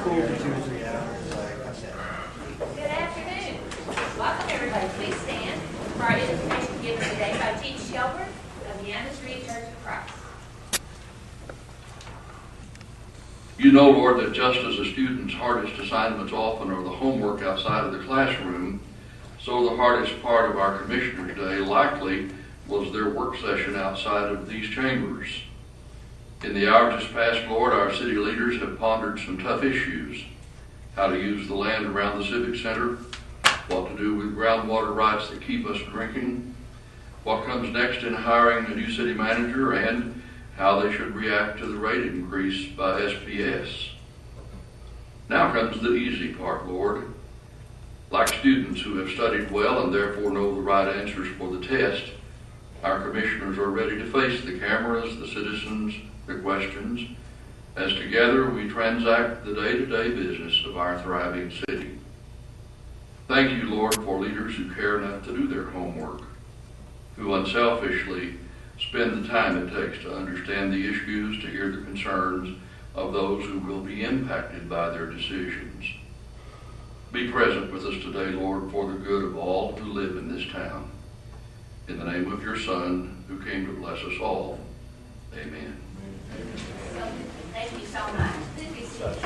school for Tuesday, yeah. Good afternoon. Welcome everybody. Please stand for our invitation given today by Teach Shelburne of the Anna Street Church of Christ. You know, Lord, that just as a student's hardest assignments often are the homework outside of the classroom, so the hardest part of our Commissioner's Day likely was their work session outside of these chambers. In the hours just past, Lord, our city leaders have pondered some tough issues. How to use the land around the Civic Center, what to do with groundwater rights that keep us drinking, what comes next in hiring a new city manager, and how they should react to the rate increase by SPS. Now comes the easy part, Lord. Like students who have studied well and therefore know the right answers for the test, our commissioners are ready to face the cameras, the citizens, the questions, as together we transact the day-to-day business of our thriving city. Thank you, Lord, for leaders who care enough to do their homework, who unselfishly spend the time it takes to understand the issues, to hear the concerns of those who will be impacted by their decisions. Be present with us today, Lord, for the good of all who live in this town. In the name of your Son, who came to bless us all. Amen. Thank you so much. Please be seated.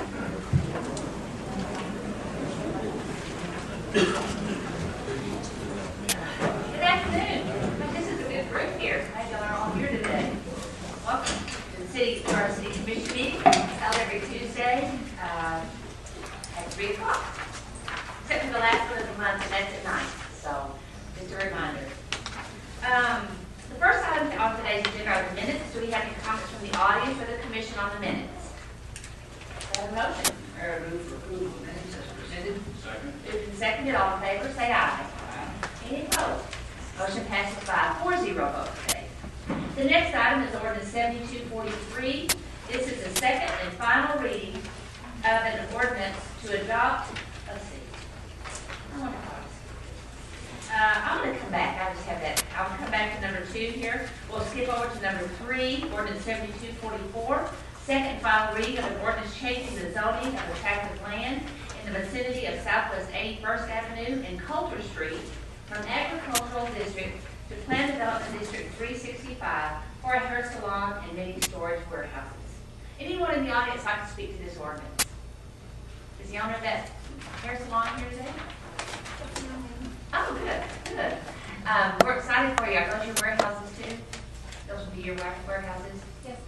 Good afternoon. This is a good group here. Glad y'all are all here today. Welcome to our City Commission meeting, held every Tuesday at 3 o'clock. Except for the last one of the month, and that's at 9. So, just a reminder. The first item on today's agenda are the minutes. Do we have any comments from the audience or the commission on the minutes? Do I have a motion? Mayor, move for approval of minutes as presented. Second. Moved and seconded. All in favor, say aye. Any opposed? Motion passes by a 4-0 vote today. The next item is ordinance 7243. This is the second and final reading of an ordinance to adopt. Let's see. I wonder how I'm going to come back. I just have that. I'll come back to number 2 here. We'll skip over to number 3, ordinance 7244. Second and final reading of an ordinance changing the zoning of a tract of land in the vicinity of Southwest 81st Avenue and Coulter Street from agricultural district to planned development district 365 for a hair salon and mini storage warehouses. Anyone in the audience like to speak to this ordinance? Is the owner of that hair salon here today? Oh, good, good. We're excited for you. Are those your warehouses too? Those will be your warehouses? Yes,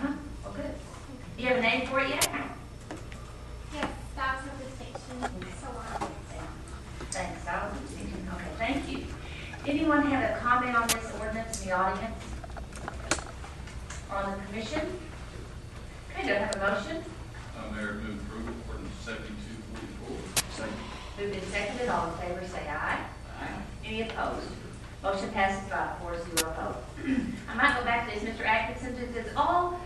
ma'am. Oh, good. Do you have a name for it yet? Yes, that's of the station salon. Thanks. Okay, thank you. Anyone have a comment on this ordinance in the audience? Or on the commission? Okay, do I have a motion? Mayor, move approval of ordinance 7244. Second. Moved and seconded. All in favor, say aye. Aye. Any opposed? Motion passes by a 4-0 vote. I might go back to this, Mr. Atkinson. Does all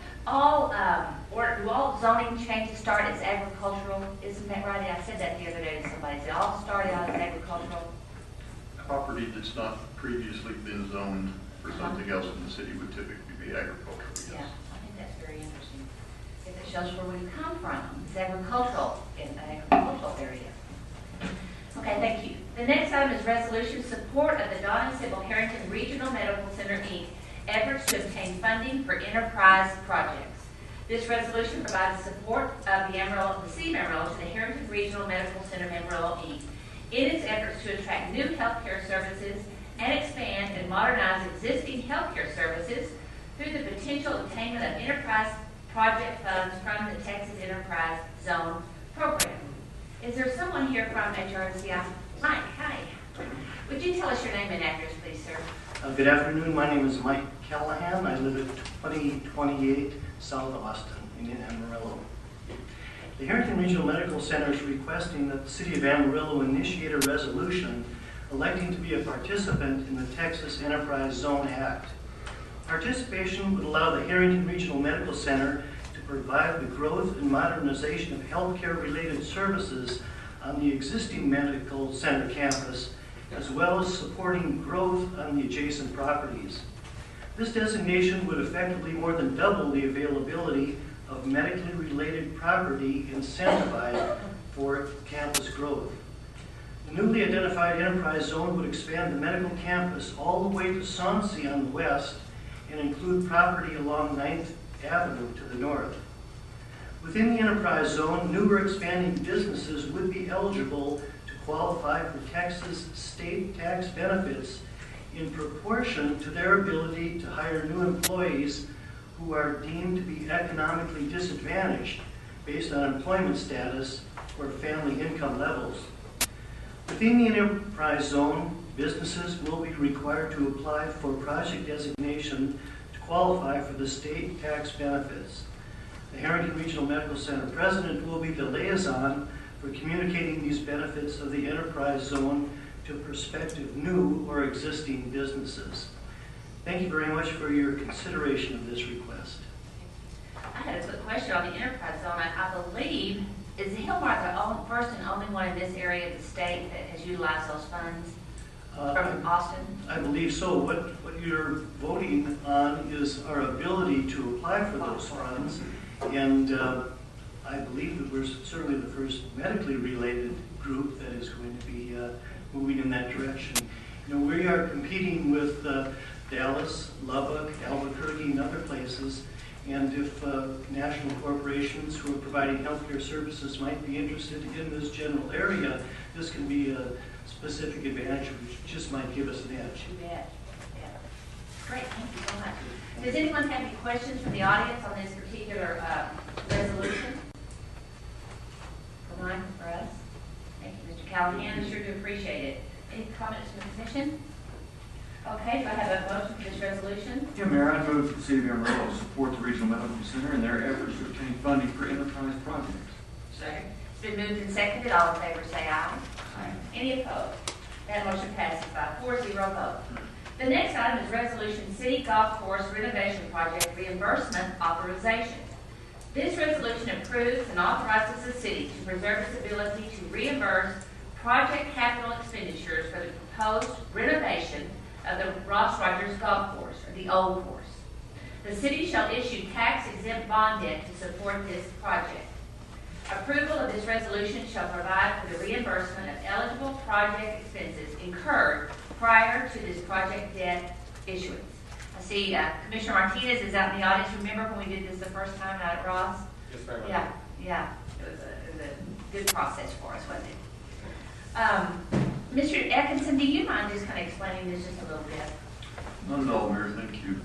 zoning changes start as agricultural? Isn't that right? I said that the other day to somebody. They all start out as agricultural. Property that's not previously been zoned for something else in the city would typically be agricultural, yes. Yeah, I think that's very interesting. If it shows where we come from, it's agricultural in an agricultural area. Okay, thank you. The next item is resolution support of the Don and Sybil Harrington Regional Medical Center, Inc. efforts to obtain funding for enterprise projects. This resolution provides support of the City of Amarillo to the Harrington Regional Medical Center, Amarillo, Inc. in its efforts to attract new healthcare services and expand and modernize existing healthcare services through the potential attainment of enterprise project funds from the Texas Enterprise Zone Program. Is there someone here from HRCI? Mike, hi. Would you tell us your name and address, please, sir? Good afternoon. My name is Mike Callahan. I live at 2028 South Austin in Amarillo. The Harrington Regional Medical Center is requesting that the City of Amarillo initiate a resolution electing to be a participant in the Texas Enterprise Zone Act. Participation would allow the Harrington Regional Medical Center to provide the growth and modernization of healthcare-related services on the existing medical center campus, as well as supporting growth on the adjacent properties. This designation would effectively more than double the availability of medically related property incentivized for campus growth. The newly identified enterprise zone would expand the medical campus all the way to Sonsi on the west and include property along 9th Avenue to the north. Within the enterprise zone, new or expanding businesses would be eligible to qualify for Texas state tax benefits in proportion to their ability to hire new employees who are deemed to be economically disadvantaged based on employment status or family income levels. Within the enterprise zone, businesses will be required to apply for project designation to qualify for the state tax benefits. The Harrington Regional Medical Center president will be the liaison for communicating these benefits of the enterprise zone to prospective new or existing businesses. Thank you very much for your consideration of this request. I had a quick question on the enterprise zone. I believe, is Hillmar the first and only one in this area of the state that has utilized those funds from Austin? I believe so. What you're voting on is our ability to apply for those funds. And I believe that we're certainly the first medically related group that is going to be moving in that direction. You know, we are competing with Dallas, Lubbock, Albuquerque, and other places. And if national corporations who are providing healthcare services might be interested in this general area, this can be a specific advantage which just might give us an edge. You bet. Yeah. Great, thank you so much. Does anyone have any questions from the audience on this particular resolution? For mine, for us? Thank you, Mr. Callahan. I sure do appreciate it. Any comments from the commission? Okay, do I have a motion for this resolution? Yeah, Mayor, I move for the City of Amarillo to support the Regional Medical Center in their efforts to obtain funding for enterprise projects. Second. It's been moved and seconded. All in favor say aye. Aye. Any opposed? That motion passes by 4-0 vote. The next item is Resolution City Golf Course Renovation Project Reimbursement Authorization. This resolution approves and authorizes the city to preserve its ability to reimburse project capital expenditures for the proposed renovation of the Ross Rogers Golf Course, or the old course. The city shall issue tax-exempt bond debt to support this project. Approval of this resolution shall provide for the reimbursement of eligible project expenses incurred prior to this project debt issuance. I see Commissioner Martinez is out in the audience. Remember when we did this the first time out at Ross? Yes, ma'am. Yeah. It was a good process for us, wasn't it? Mr. Atkinson, do you mind just kind of explaining this just a little bit? Not at all, Mayor, thank you.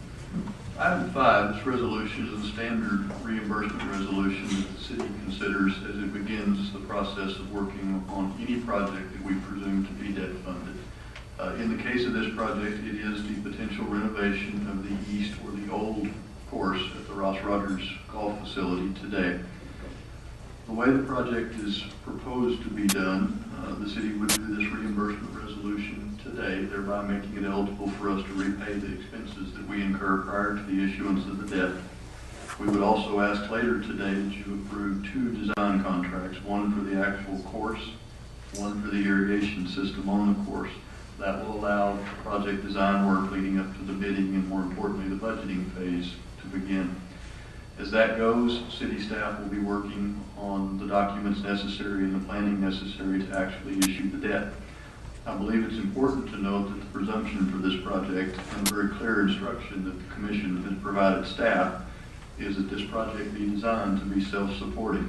Item 5, this resolution is a standard reimbursement resolution that the city considers as it begins the process of working on any project that we presume to be debt funded. In the case of this project, it is the potential renovation of the east or the old course at the Ross Rogers Golf Facility today. The way the project is proposed to be done, the city would do this reimbursement resolution today, thereby making it eligible for us to repay the expenses that we incur prior to the issuance of the debt. We would also ask later today that you approve 2 design contracts, one for the actual course, one for the irrigation system on the course. That will allow project design work leading up to the bidding and, more importantly, the budgeting phase to begin. As that goes, city staff will be working on the documents necessary and the planning necessary to actually issue the debt. I believe it's important to note that the presumption for this project and very clear instruction that the Commission has provided staff is that this project be designed to be self-supporting.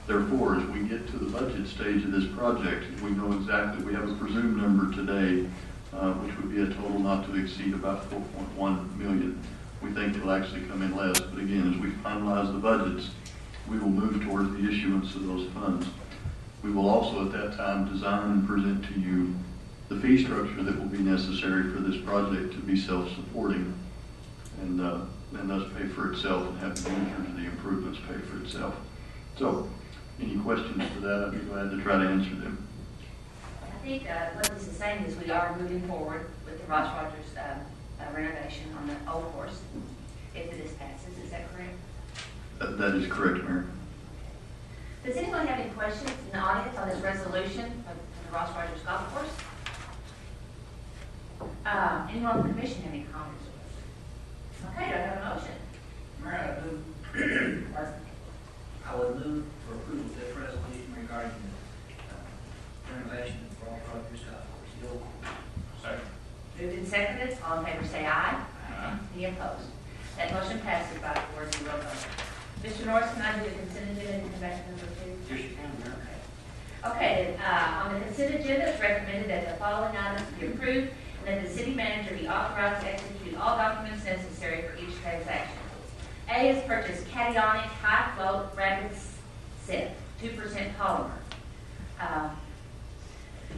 Therefore, as we get to the budget stage of this project, we know exactly, we have a presumed number today, which would be a total not to exceed about $4.1 million. We think it'll actually come in less, but again, as we finalize the budgets, we will move towards the issuance of those funds. We will also at that time design and present to you the fee structure that will be necessary for this project to be self-supporting and thus pay for itself and have the users of the improvements pay for itself. So, any questions for that, I'd be glad to try to answer them. I think what this is saying is we are moving forward with the Ross Rogers renovation on the old course, if this passes. Is that correct? That is correct, Mayor. Does anyone have any questions in the audience on this resolution of the Ross Rogers Golf Course? Anyone from the commission have any comments? Okay, do I have a motion? Mayor, I opposed? That motion passes by 4-0 vote. Mr. Norris, can I do the consent agenda and come back to number 2? Yes, you can, Mayor. Okay, on the consent agenda, it's recommended that the following items be approved and that the city manager be authorized to execute all documents necessary for each transaction. A is purchase cationic high float rapid set, 2% polymer.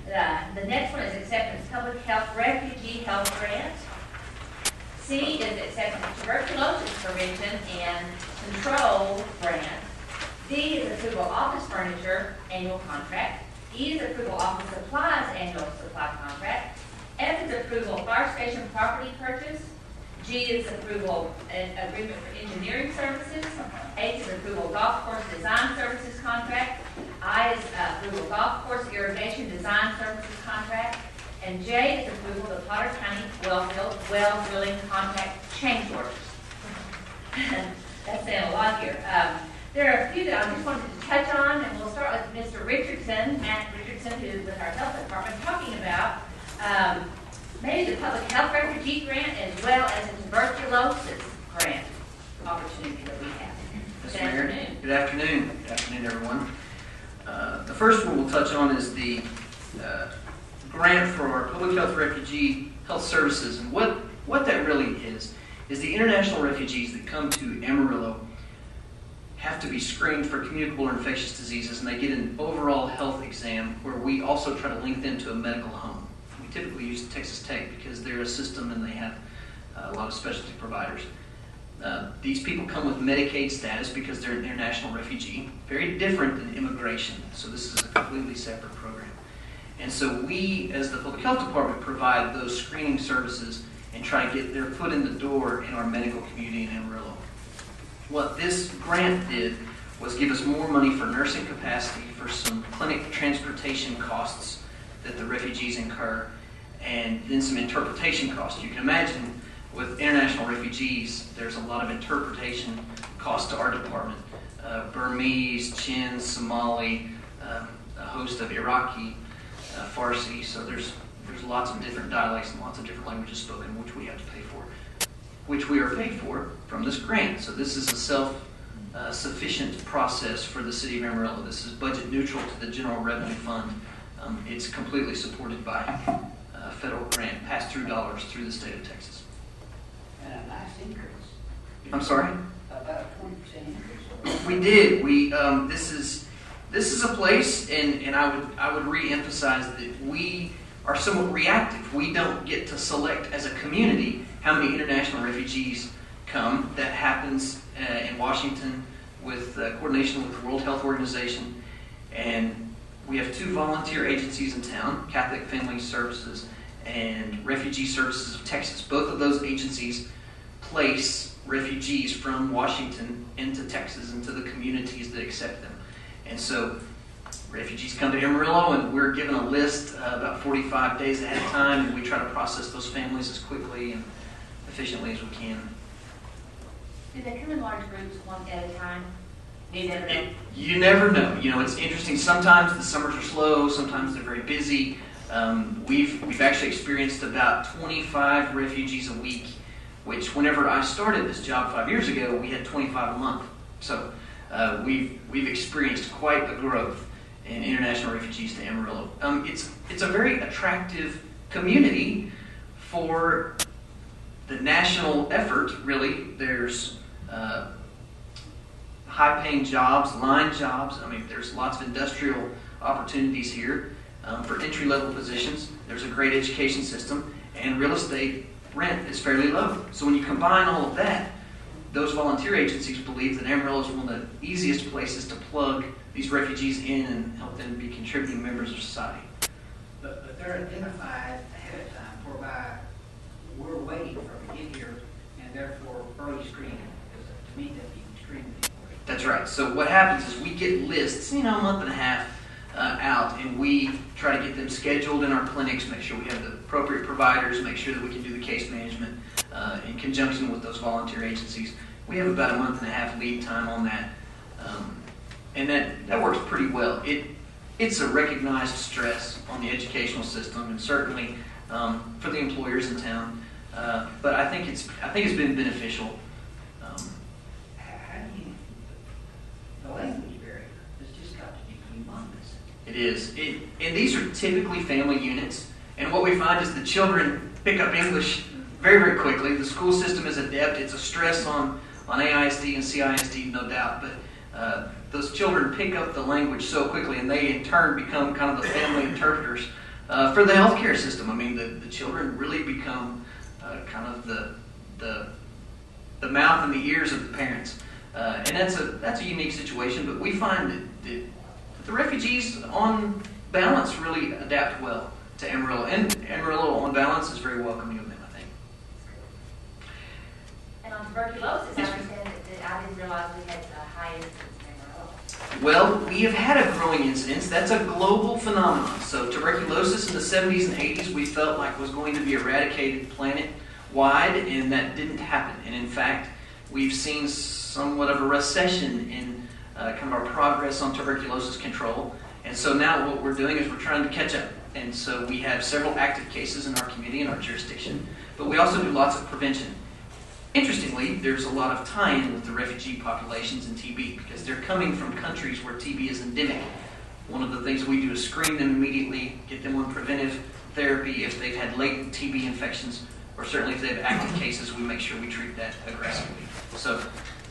The next one is acceptance public health refugee health grant. C is acceptance tuberculosis prevention and control grant. D is approval office furniture annual contract. E is approval office supplies annual supply contract. F is approval fire station property purchase. G is approval agreement for engineering services. H is approval golf course design services contract. I is approval golf course irrigation design services contract. And J is approval of the Potter County well drilling contract change orders. That's saying a lot here. There are a few that I just wanted to touch on, and we'll start with Mr. Richardson, Matt Richardson, who's with our health department, talking about maybe the public health refugee grant as well as the tuberculosis grant opportunity that we have. Yes, Good Mayor. afternoon. Good afternoon. Good afternoon, everyone. The first one we'll touch on is the grant for our public health refugee health services. And what that really is the international refugees that come to Amarillo have to be screened for communicable or infectious diseases, and they get an overall health exam where we also try to link them to a medical home. We typically use Texas Tech because they're a system and they have a lot of specialty providers. These people come with Medicaid status because they're an international refugee, very different than immigration. So this is a completely separate program. And so we, as the Public Health Department, provide those screening services and try to get their foot in the door in our medical community in Amarillo. What this grant did was give us more money for nursing capacity, for some clinic transportation costs that the refugees incur, and then some interpretation costs. You can imagine with international refugees, there's a lot of interpretation costs to our department. Burmese, Chin, Somali, a host of Iraqi, Farsi, so there's lots of different dialects and lots of different languages spoken, which we have to pay for, which we are paid for from this grant. So this is a self-sufficient process for the city of Amarillo. This is budget neutral to the general revenue fund. It's completely supported by federal grant, pass-through dollars through the state of Texas. And a nice increase. I'm sorry? About a 20% increase. We did. This is a place, and I would re-emphasize that we are somewhat reactive. We don't get to select as a community how many international refugees come. That happens in Washington with coordination with the World Health Organization. And we have 2 volunteer agencies in town, Catholic Family Services and Refugee Services of Texas. Both of those agencies place refugees from Washington into Texas, into the communities that accept them. And so refugees come to Amarillo, and we're given a list about 45 days ahead of time, and we try to process those families as quickly and efficiently as we can. Do they come in large groups one at a time? You never know. You never know. You know, it's interesting. Sometimes the summers are slow. Sometimes they're very busy. We've actually experienced about 25 refugees a week, which whenever I started this job 5 years ago, we had 25 a month. So we've experienced quite a growth in international refugees to Amarillo. It's a very attractive community for the national effort, really. There's high-paying jobs, line jobs. I mean, there's lots of industrial opportunities here for entry-level positions. There's a great education system, and real estate rent is fairly low. So when you combine all of that, those volunteer agencies believe that Amarillo is one of the easiest places to plug these refugees in and help them be contributing members of society. But they're identified ahead of time, whereby we're waiting for them to get here, and therefore early screening, because to me that'd be extremely important. That's right. So what happens is we get lists, a month and a half out, and we try to get them scheduled in our clinics, make sure we have the appropriate providers, make sure that we can do the case management in conjunction with those volunteer agencies. We have about a month and a half lead time on that, and that works pretty well. It's a recognized stress on the educational system, and certainly for the employers in town. But I think it's been beneficial. How do you, the language barrier, it's just got to be humongous. It is. And these are typically family units. And what we find is the children pick up English very, very quickly. The school system is adept. It's a stress on AISD and CISD, no doubt. But those children pick up the language so quickly, and they in turn become kind of the family interpreters for the healthcare system. I mean, the children really become kind of the mouth and the ears of the parents. And that's a unique situation, but we find that the refugees, on balance, really adapt well to Amarillo. And Amarillo, on balance, is very welcoming of them, I think. And on tuberculosis, I understand that I didn't realize we had a high incidence in Amarillo. Well, we have had a growing incidence. That's a global phenomenon. So tuberculosis in the 70s and 80s we felt like was going to be eradicated planet-wide, and that didn't happen. And in fact, we've seen somewhat of a recession in kind of our progress on tuberculosis control. And so now what we're doing is we're trying to catch up. And so we have several active cases in our community, in our jurisdiction, but we also do lots of prevention. Interestingly, there's a lot of tie-in with the refugee populations in TB because they're coming from countries where TB is endemic. One of the things we do is screen them immediately, get them on preventive therapy if they've had latent TB infections, or certainly if they have active cases, we make sure we treat that aggressively. So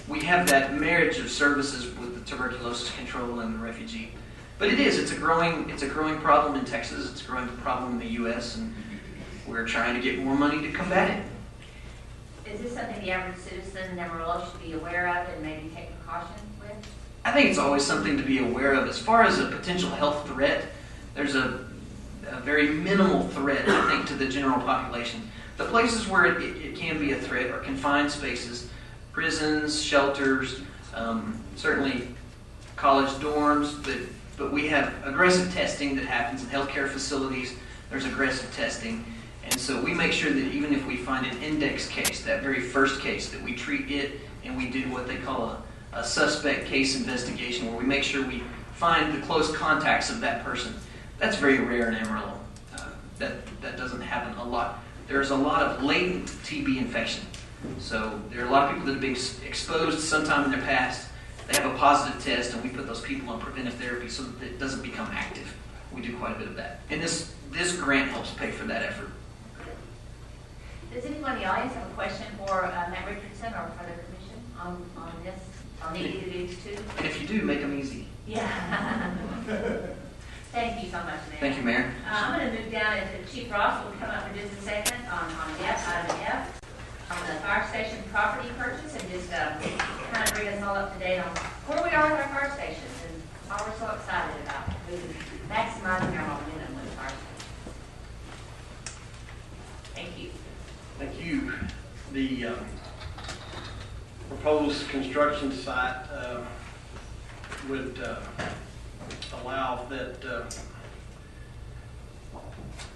we have that marriage of services with the tuberculosis control and the refugee. But it's a growing problem in Texas, it's a growing problem in the U.S., and we're trying to get more money to combat it. Is this something the average citizen in Amarillo should be aware of and maybe take precautions with? I think it's always something to be aware of. As far as a potential health threat, there's a very minimal threat, I think, to the general population. The places where it can be a threat are confined spaces, prisons, shelters, certainly college dorms, but we have aggressive testing that happens in healthcare facilities. There's aggressive testing. And so we make sure that even if we find an index case, that very first case, that we treat it and we do what they call a suspect case investigation, where we make sure we find the close contacts of that person. That's very rare in Amarillo. That doesn't happen a lot. There's a lot of latent TB infection. So there are a lot of people that have been exposed sometime in their past. They have a positive test, and we put those people on preventive therapy so that it doesn't become active. We do quite a bit of that. And this grant helps pay for that effort. Does anyone in the audience have a question for Matt Richardson or for the commission on this, on either of these two? And if you do, make them easy. Yeah. Thank you so much, Mayor. Thank you, Mayor. I'm going to move down, and Chief Ross will come up for just a second on F, item F, on the fire station property purchase, and just kind of bring us all up to date on where we are with our fire stations and why we're so excited about maximizing our momentum with fire stations. Thank you. Thank you. The proposed construction site would allow that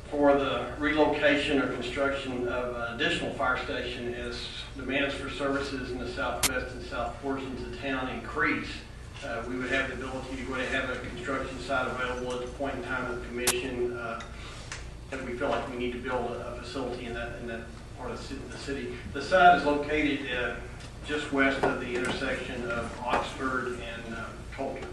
for the relocation or construction of an additional fire station as demands for services in the southwest and south portions of town increase. We would have the ability to go ahead and have a construction site available at the point in time of the commission that we feel like we need to build a facility in that part of the city. The site is located just west of the intersection of Oxford and Coulter.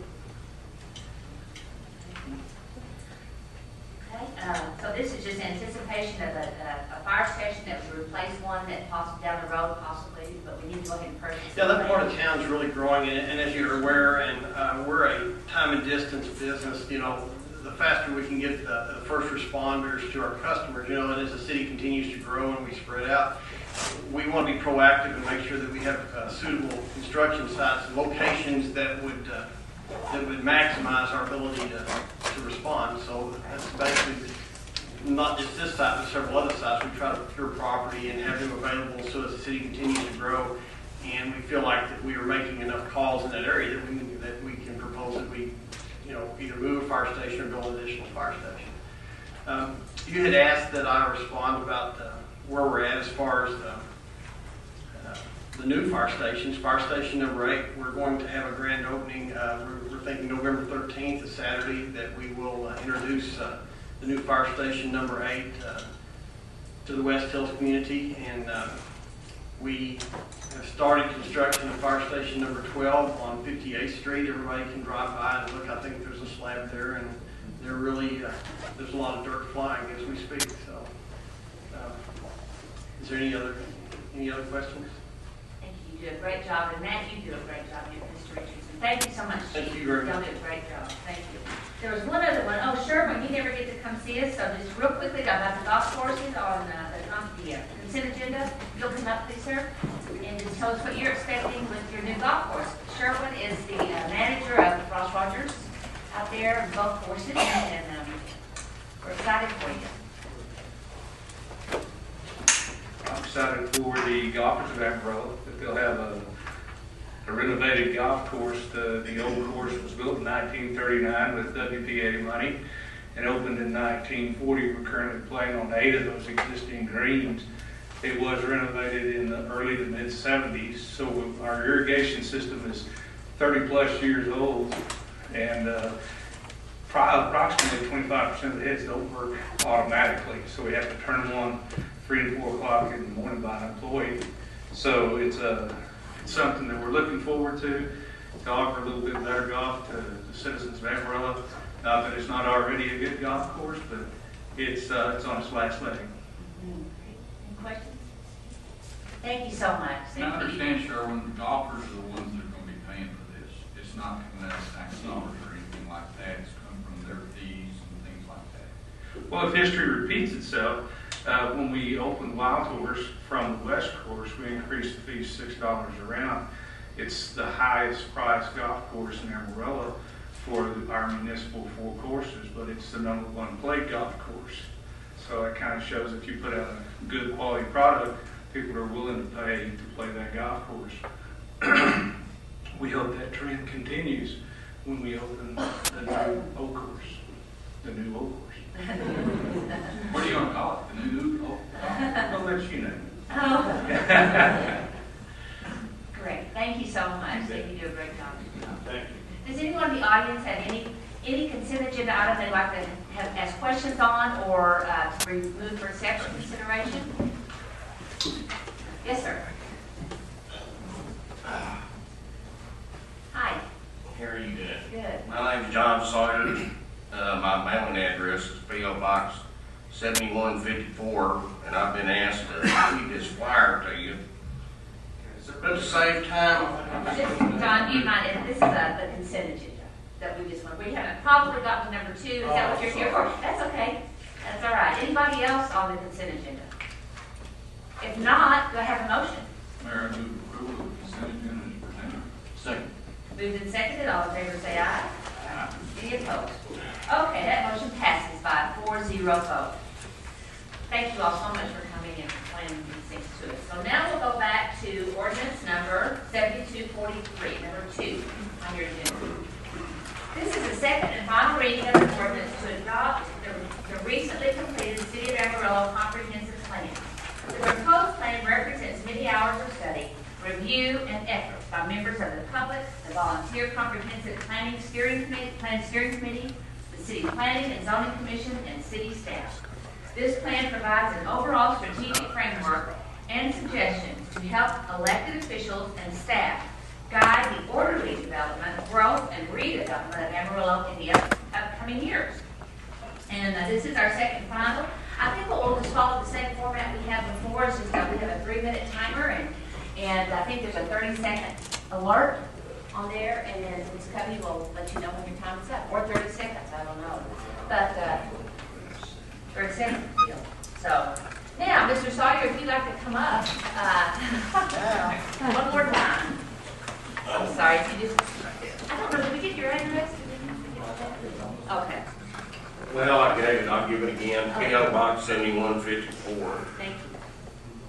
Okay, so this is just anticipation of a fire station that would replace one that possibly down the road possibly, but we need to go ahead and purchase. Yeah, that part of town is really growing, and as you're aware, and we're a time and distance business, you know, the faster we can get the first responders to our customers, you know, and as the city continues to grow and we spread out, we want to be proactive and make sure that we have suitable construction sites and locations that would maximize our ability to respond. So that's basically not just this site, but several other sites. We try to procure property and have them available so as the city continues to grow, and we feel like that we are making enough calls in that area that we can propose that we, you know, either move a fire station or build an additional fire station. You had asked that I respond about where we're at as far as the new fire stations. Fire station number 8, we're going to have a grand opening. We're thinking November 13th, a Saturday, that we will introduce the new fire station number 8. to the West Hills community, and we have started construction of fire station number 12 on 58th Street. Everybody can drive by and look. I think there's a slab there, and they're really, there's a lot of dirt flying as we speak. So, is there any other questions? Thank you. You do a great job, and Matt, you do a great job, Mr. Richardson. Thank you so much. Thank you very much. Y'all do a great job. Thank you. There was one other one. Oh, Sherman, you never get to come see us, so just real quickly about the golf courses on the consent agenda. You'll come up, please, sir, and just tell us what you're expecting with your new golf course. Sherman is the manager of Ross Rogers out there on golf courses, and we're excited for you. I'm excited for the golfers of Amarillo that they'll have a renovated golf course. The old course was built in 1939 with WPA money and opened in 1940. We're currently playing on 8 of those existing greens. It was renovated in the early to mid 70s, so our irrigation system is 30 plus years old, and approximately 25% of the heads don't work automatically, so we have to turn them on 3 and 4 o'clock in the morning by an employee. So it's something that we're looking forward to offer a little bit better golf to the citizens of Amarillo. Not that it's not already a good golf course, but it's on its last leg. Any questions? Thank you so much. I understand, Sherwin, the golfers are the ones that are going to be paying for this. It's not coming out of tax dollars or anything like that. It's coming from their fees and things like that. Well, if history repeats itself, when we opened Wild Horse from the West Course, we increased the fees $6 a round. It's the highest priced golf course in Amarillo for our municipal 4 courses, but it's the #1 played golf course. So it kind of shows if you put out a good quality product, people are willing to pay to play that golf course. We hope that trend continues when we open the new old course. The new old course. What are you going to call it? The new? Oh, I'll let you know. Oh. Great. Thank you so much. Thank you. You do a great job. Thank you. Does anyone in the audience have any consent agenda item they'd like to ask questions on or to remove for separate consideration? Yes, sir. Hi. How are you doing? Good. My name's John Sawyer. My mailing address is P.O. Box 7154, and I've been asked to read this flyer to you. But at the same time, John, do you mind? This is the consent agenda that we just want. We haven't probably gotten to number 2. Is that what you're here for? That's okay. That's all right. Anybody else on the consent agenda? If not, do I have a motion? Mayor, I move approval of the consent agenda as presented. second. Moved and seconded. All in favor say aye. Any opposed? Okay, that motion passes by a 4-0 vote. Thank you all so much for coming and explaining these things to us. So now we'll go back to ordinance number 7243, number 2 on your agenda. This is the second and final reading of the ordinance to adopt the recently completed City of Amarillo Comprehensive Plan. The proposed plan represents many hours of study, review, and effort by members of the public, the Volunteer Comprehensive Planning Steering Committee, the City Planning and Zoning Commission, and city staff. This plan provides an overall strategic framework and suggestions to help elected officials and staff guide the orderly development, growth, and redevelopment of Amarillo in the upcoming years. And this is our second final. I think we'll just follow the same format we had before. It's just that we have a 3-minute timer, and I think there's a 30-second alert on there, and then it's coming, we'll let you know when your time is up, or 30 seconds, I don't know. But 30 seconds. So now, Mr. Sawyer, if you'd like to come up one more time. I'm sorry, if you just, I don't know, did we get your address? Okay. Well, I gave it. I'll give it again. P.O. Box 7154. Thank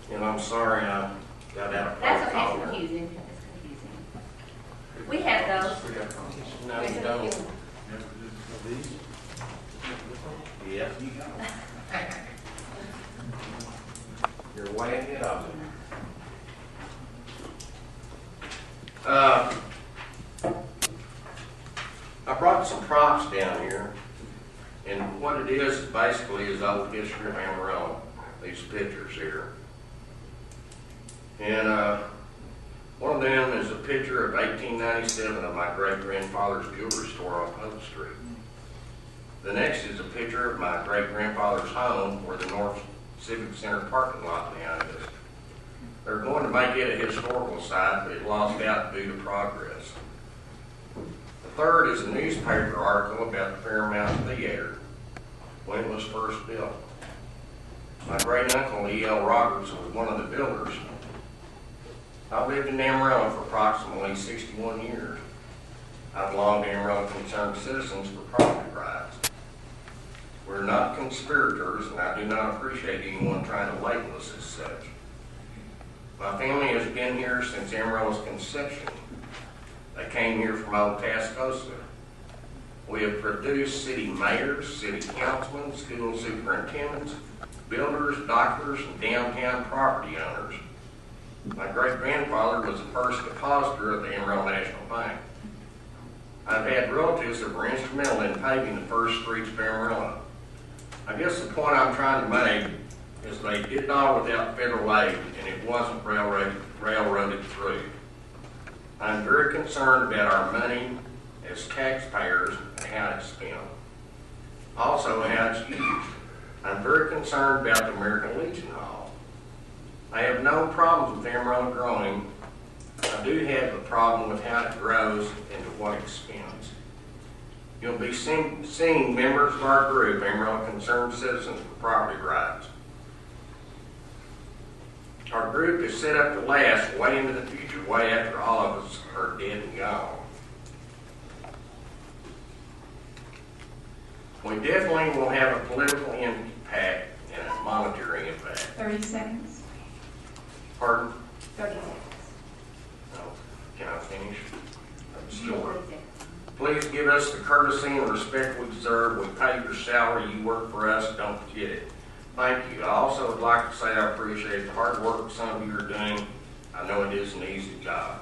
you. And I'm sorry I got out of That's okay, protocol. it's confusing. It's confusing. We have those. No, you don't. Yeah. You're way ahead of me. I brought some props down here, and what it is basically is old history of Amarillo. these pictures here. And one of them is a picture of 1897 of my great-grandfather's jewelry store on Pope Street. The next is a picture of my great-grandfather's home where the North Civic Center parking lot behind us. They're going to make it a historical site, but it lost out due to progress. The third is a newspaper article about the Paramount Theater, when it was first built. My great-uncle, E.L. Roberts, was one of the builders. I've lived in Amarillo for approximately 61 years. I belong to Amarillo Concerned Citizens for Property Rights. We're not conspirators, and I do not appreciate anyone trying to label us as such. My family has been here since Amarillo's conception. They came here from Old Tascosa. We have produced city mayors, city councilmen, school superintendents, builders, doctors, and downtown property owners. My great-grandfather was the first depositor of the Amarillo National Bank. I've had relatives that were instrumental in paving the first streets of Amarillo. I guess the point I'm trying to make is they did it all without federal aid, and it wasn't railroaded through. I'm very concerned about our money as taxpayers and how it's spent. Also, how it's used. I'm very concerned about the American Legion Hall. I have no problems with Amarillo growing. I do have a problem with how it grows and to what expense. You'll be seeing members of our group, Amarillo Concerned Citizens for Property Rights. Our group is set up to last way into the future, way after all of us are dead and gone. We definitely will have a political impact and a monetary impact. 30 seconds. Pardon? 30 seconds. No. Can I finish? Sure. Please give us the courtesy and respect we deserve. We pay your salary. You work for us. Don't forget it. Thank you. I also would like to say I appreciate the hard work some of you are doing. I know it is an easy job.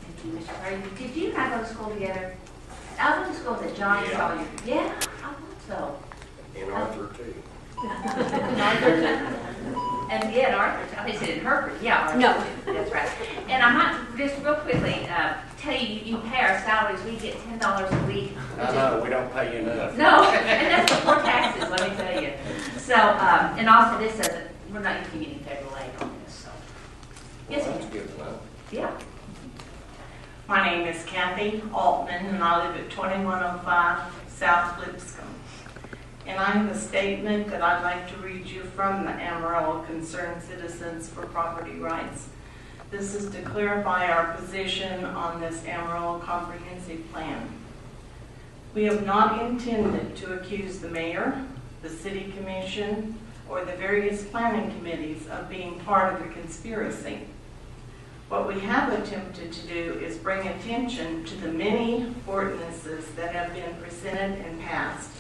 Thank you, Mr. Brady. Did you and I go to school together? I went to school at Johnny Yeah. Sawyer. Yeah, I thought so. And Arthur, too. And yeah, Arthur, I think he said in Hereford. Yeah, Arthur. No. That's right. And I might just real quickly tell you, you pay our salaries. We get $10 a week. I know, we don't pay you enough. No, and that's before taxes, let me tell you. So, and also this doesn't, we're not using any federal aid on this, so. Yes, Well, that's ma'am. good to know. Yeah. My name is Kathy Altman, and I live at 2105 South Lipscomb. And I have a statement that I'd like to read you from the Amarillo Concerned Citizens for Property Rights. This is to clarify our position on this Amarillo Comprehensive Plan. We have not intended to accuse the mayor, the city commission, or the various planning committees of being part of a conspiracy. What we have attempted to do is bring attention to the many ordinances that have been presented and passed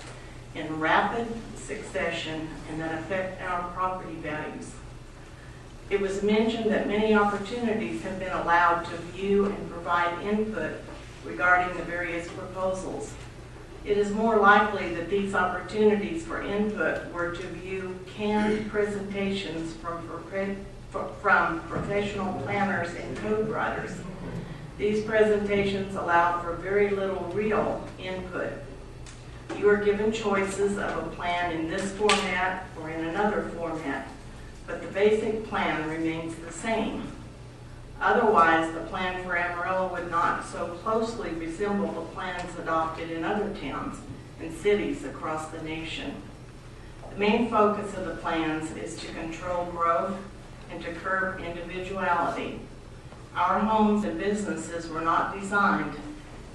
in rapid succession and that affect our property values. It was mentioned that many opportunities have been allowed to view and provide input regarding the various proposals. It is more likely that these opportunities for input were to view canned presentations from professional planners and code writers. These presentations allow for very little real input. You are given choices of a plan in this format or in another format, but the basic plan remains the same. Otherwise, the plan for Amarillo would not so closely resemble the plans adopted in other towns and cities across the nation. The main focus of the plans is to control growth and to curb individuality. Our homes and businesses were not designed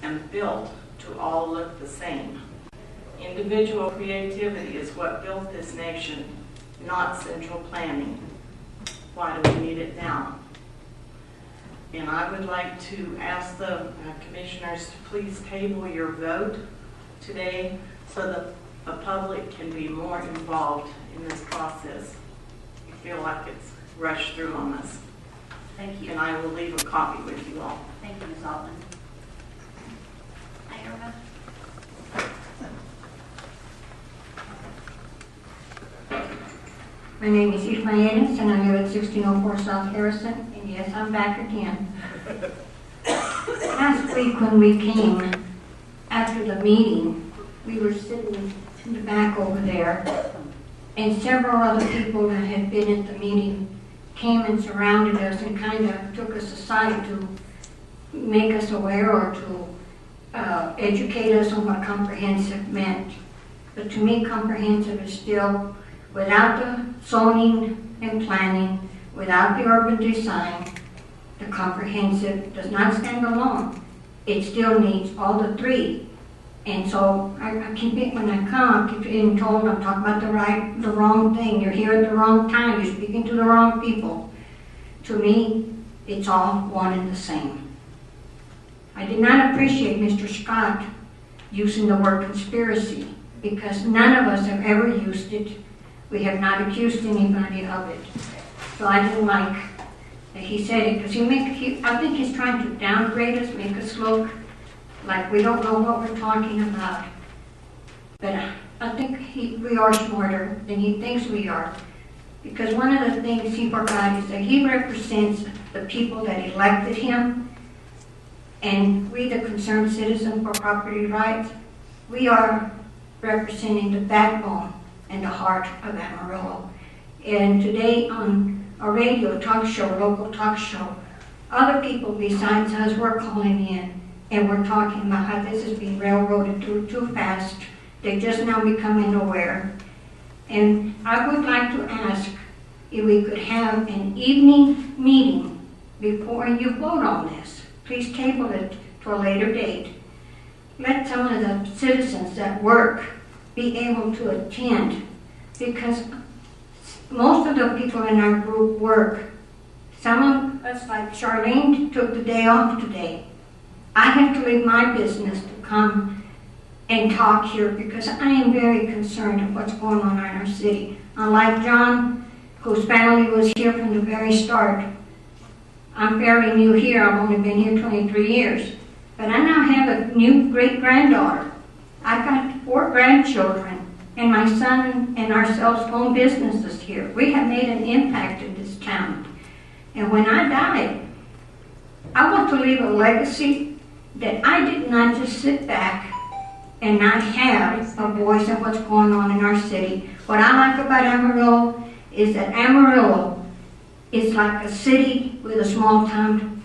and built to all look the same. Individual creativity is what built this nation, not central planning. Why do we need it now? And I would like to ask the commissioners to please table your vote today so that the public can be more involved in this process. We feel like it's rushed through on us. Thank you. And I will leave a copy with you all. Thank you, Ms. Altman. Ira? My name is Irma Ennis, and I live at 1604 South Harrison, and yes, I'm back again. Last week when we came, after the meeting, we were sitting in the back over there, and several other people that had been at the meeting came and surrounded us and kind of took us aside to make us aware or to educate us on what comprehensive meant. But to me, comprehensive is still, without the zoning and planning, without the urban design, the comprehensive does not stand alone. It still needs all the three. And so I keep it when I come, I keep being told I'm talking about the wrong thing. You're here at the wrong time. You're speaking to the wrong people. To me, it's all one and the same. I did not appreciate Mr. Scott using the word conspiracy because none of us have ever used it. We have not accused anybody of it. So I didn't like that he said it because I think he's trying to downgrade us, make us look like we don't know what we're talking about. But I think we are smarter than he thinks we are. Because one of the things he forgot is that he represents the people that elected him. And we, the concerned citizen for property rights, we are representing the backbone and the heart of Amarillo. And today on a radio talk show, local talk show, other people besides us were calling in and we're talking about how this is being railroaded through too fast. They're just now becoming aware. And I would like to ask if we could have an evening meeting before you vote on this. Please table it to a later date. Let some of the citizens that work be able to attend because most of the people in our group work. Some of us, like Charlene, took the day off today. I have to leave my business to come and talk here because I am very concerned of what's going on in our city. Unlike John, whose family was here from the very start, I'm fairly new here. I've only been here 23 years. But I now have a new great-granddaughter. I've got 4 grandchildren, and my son and ourselves own businesses here. We have made an impact in this town. And when I die, I want to leave a legacy that I did not just sit back and not have a voice in what's going on in our city. What I like about Amarillo is that Amarillo is like a city with a small town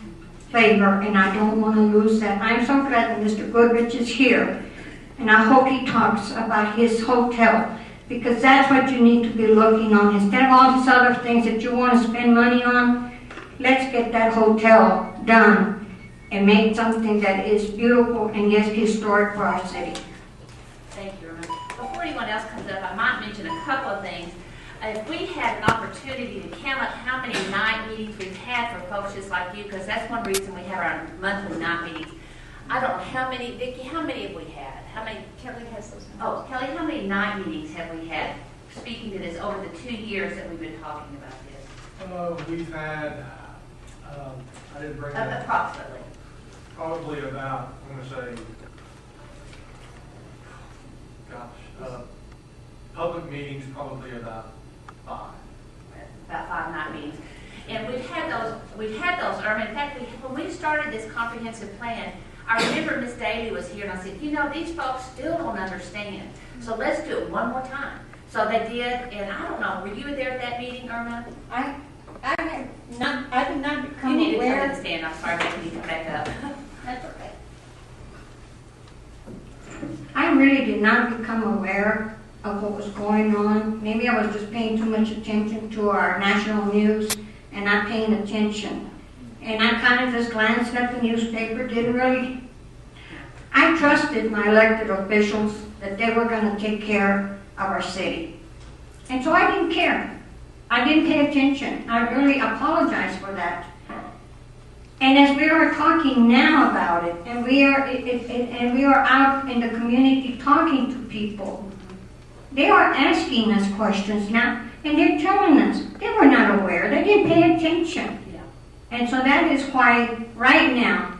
flavor, and I don't want to lose that. I'm so glad that Mr. Goodrich is here, and I hope he talks about his hotel, because that's what you need to be looking on. Instead of all these other things that you want to spend money on, let's get that hotel done and make something that is beautiful and yes, historic for our city. Thank you, Ramon. Before anyone else comes up, I might mention a couple of things. If we had an opportunity to count up how many night meetings we've had for folks just like you, because that's one reason we have our monthly night meetings. I don't know how many, Vicki, how many have we had? How many, Kelly has those numbers. Oh, Kelly, how many night meetings have we had speaking to this over the 2 years that we've been talking about this? We've had, I didn't bring that. Approximately. Probably about, I'm going to say, public meetings probably about 5. About 5 night meetings. And we've had those, Irma. In fact, when we started this comprehensive plan, I remember Miss Daly was here and I said, you know, these folks still don't understand. So let's do it one more time. So they did, and I don't know, were you there at that meeting, Irma? I did not become You need to come aware. and stand. I'm sorry, making you come back up. That's okay. I really did not become aware of what was going on. Maybe I was just paying too much attention to our national news and not paying attention. And I kind of just glanced at the newspaper, didn't really. I trusted my elected officials that they were going to take care of our city. And so I didn't care. I didn't pay attention. I really apologize for that. And as we are talking now about it, and we are out in the community talking to people, they are asking us questions now, and they're telling us they were not aware. They didn't pay attention. Yeah. And so that is why right now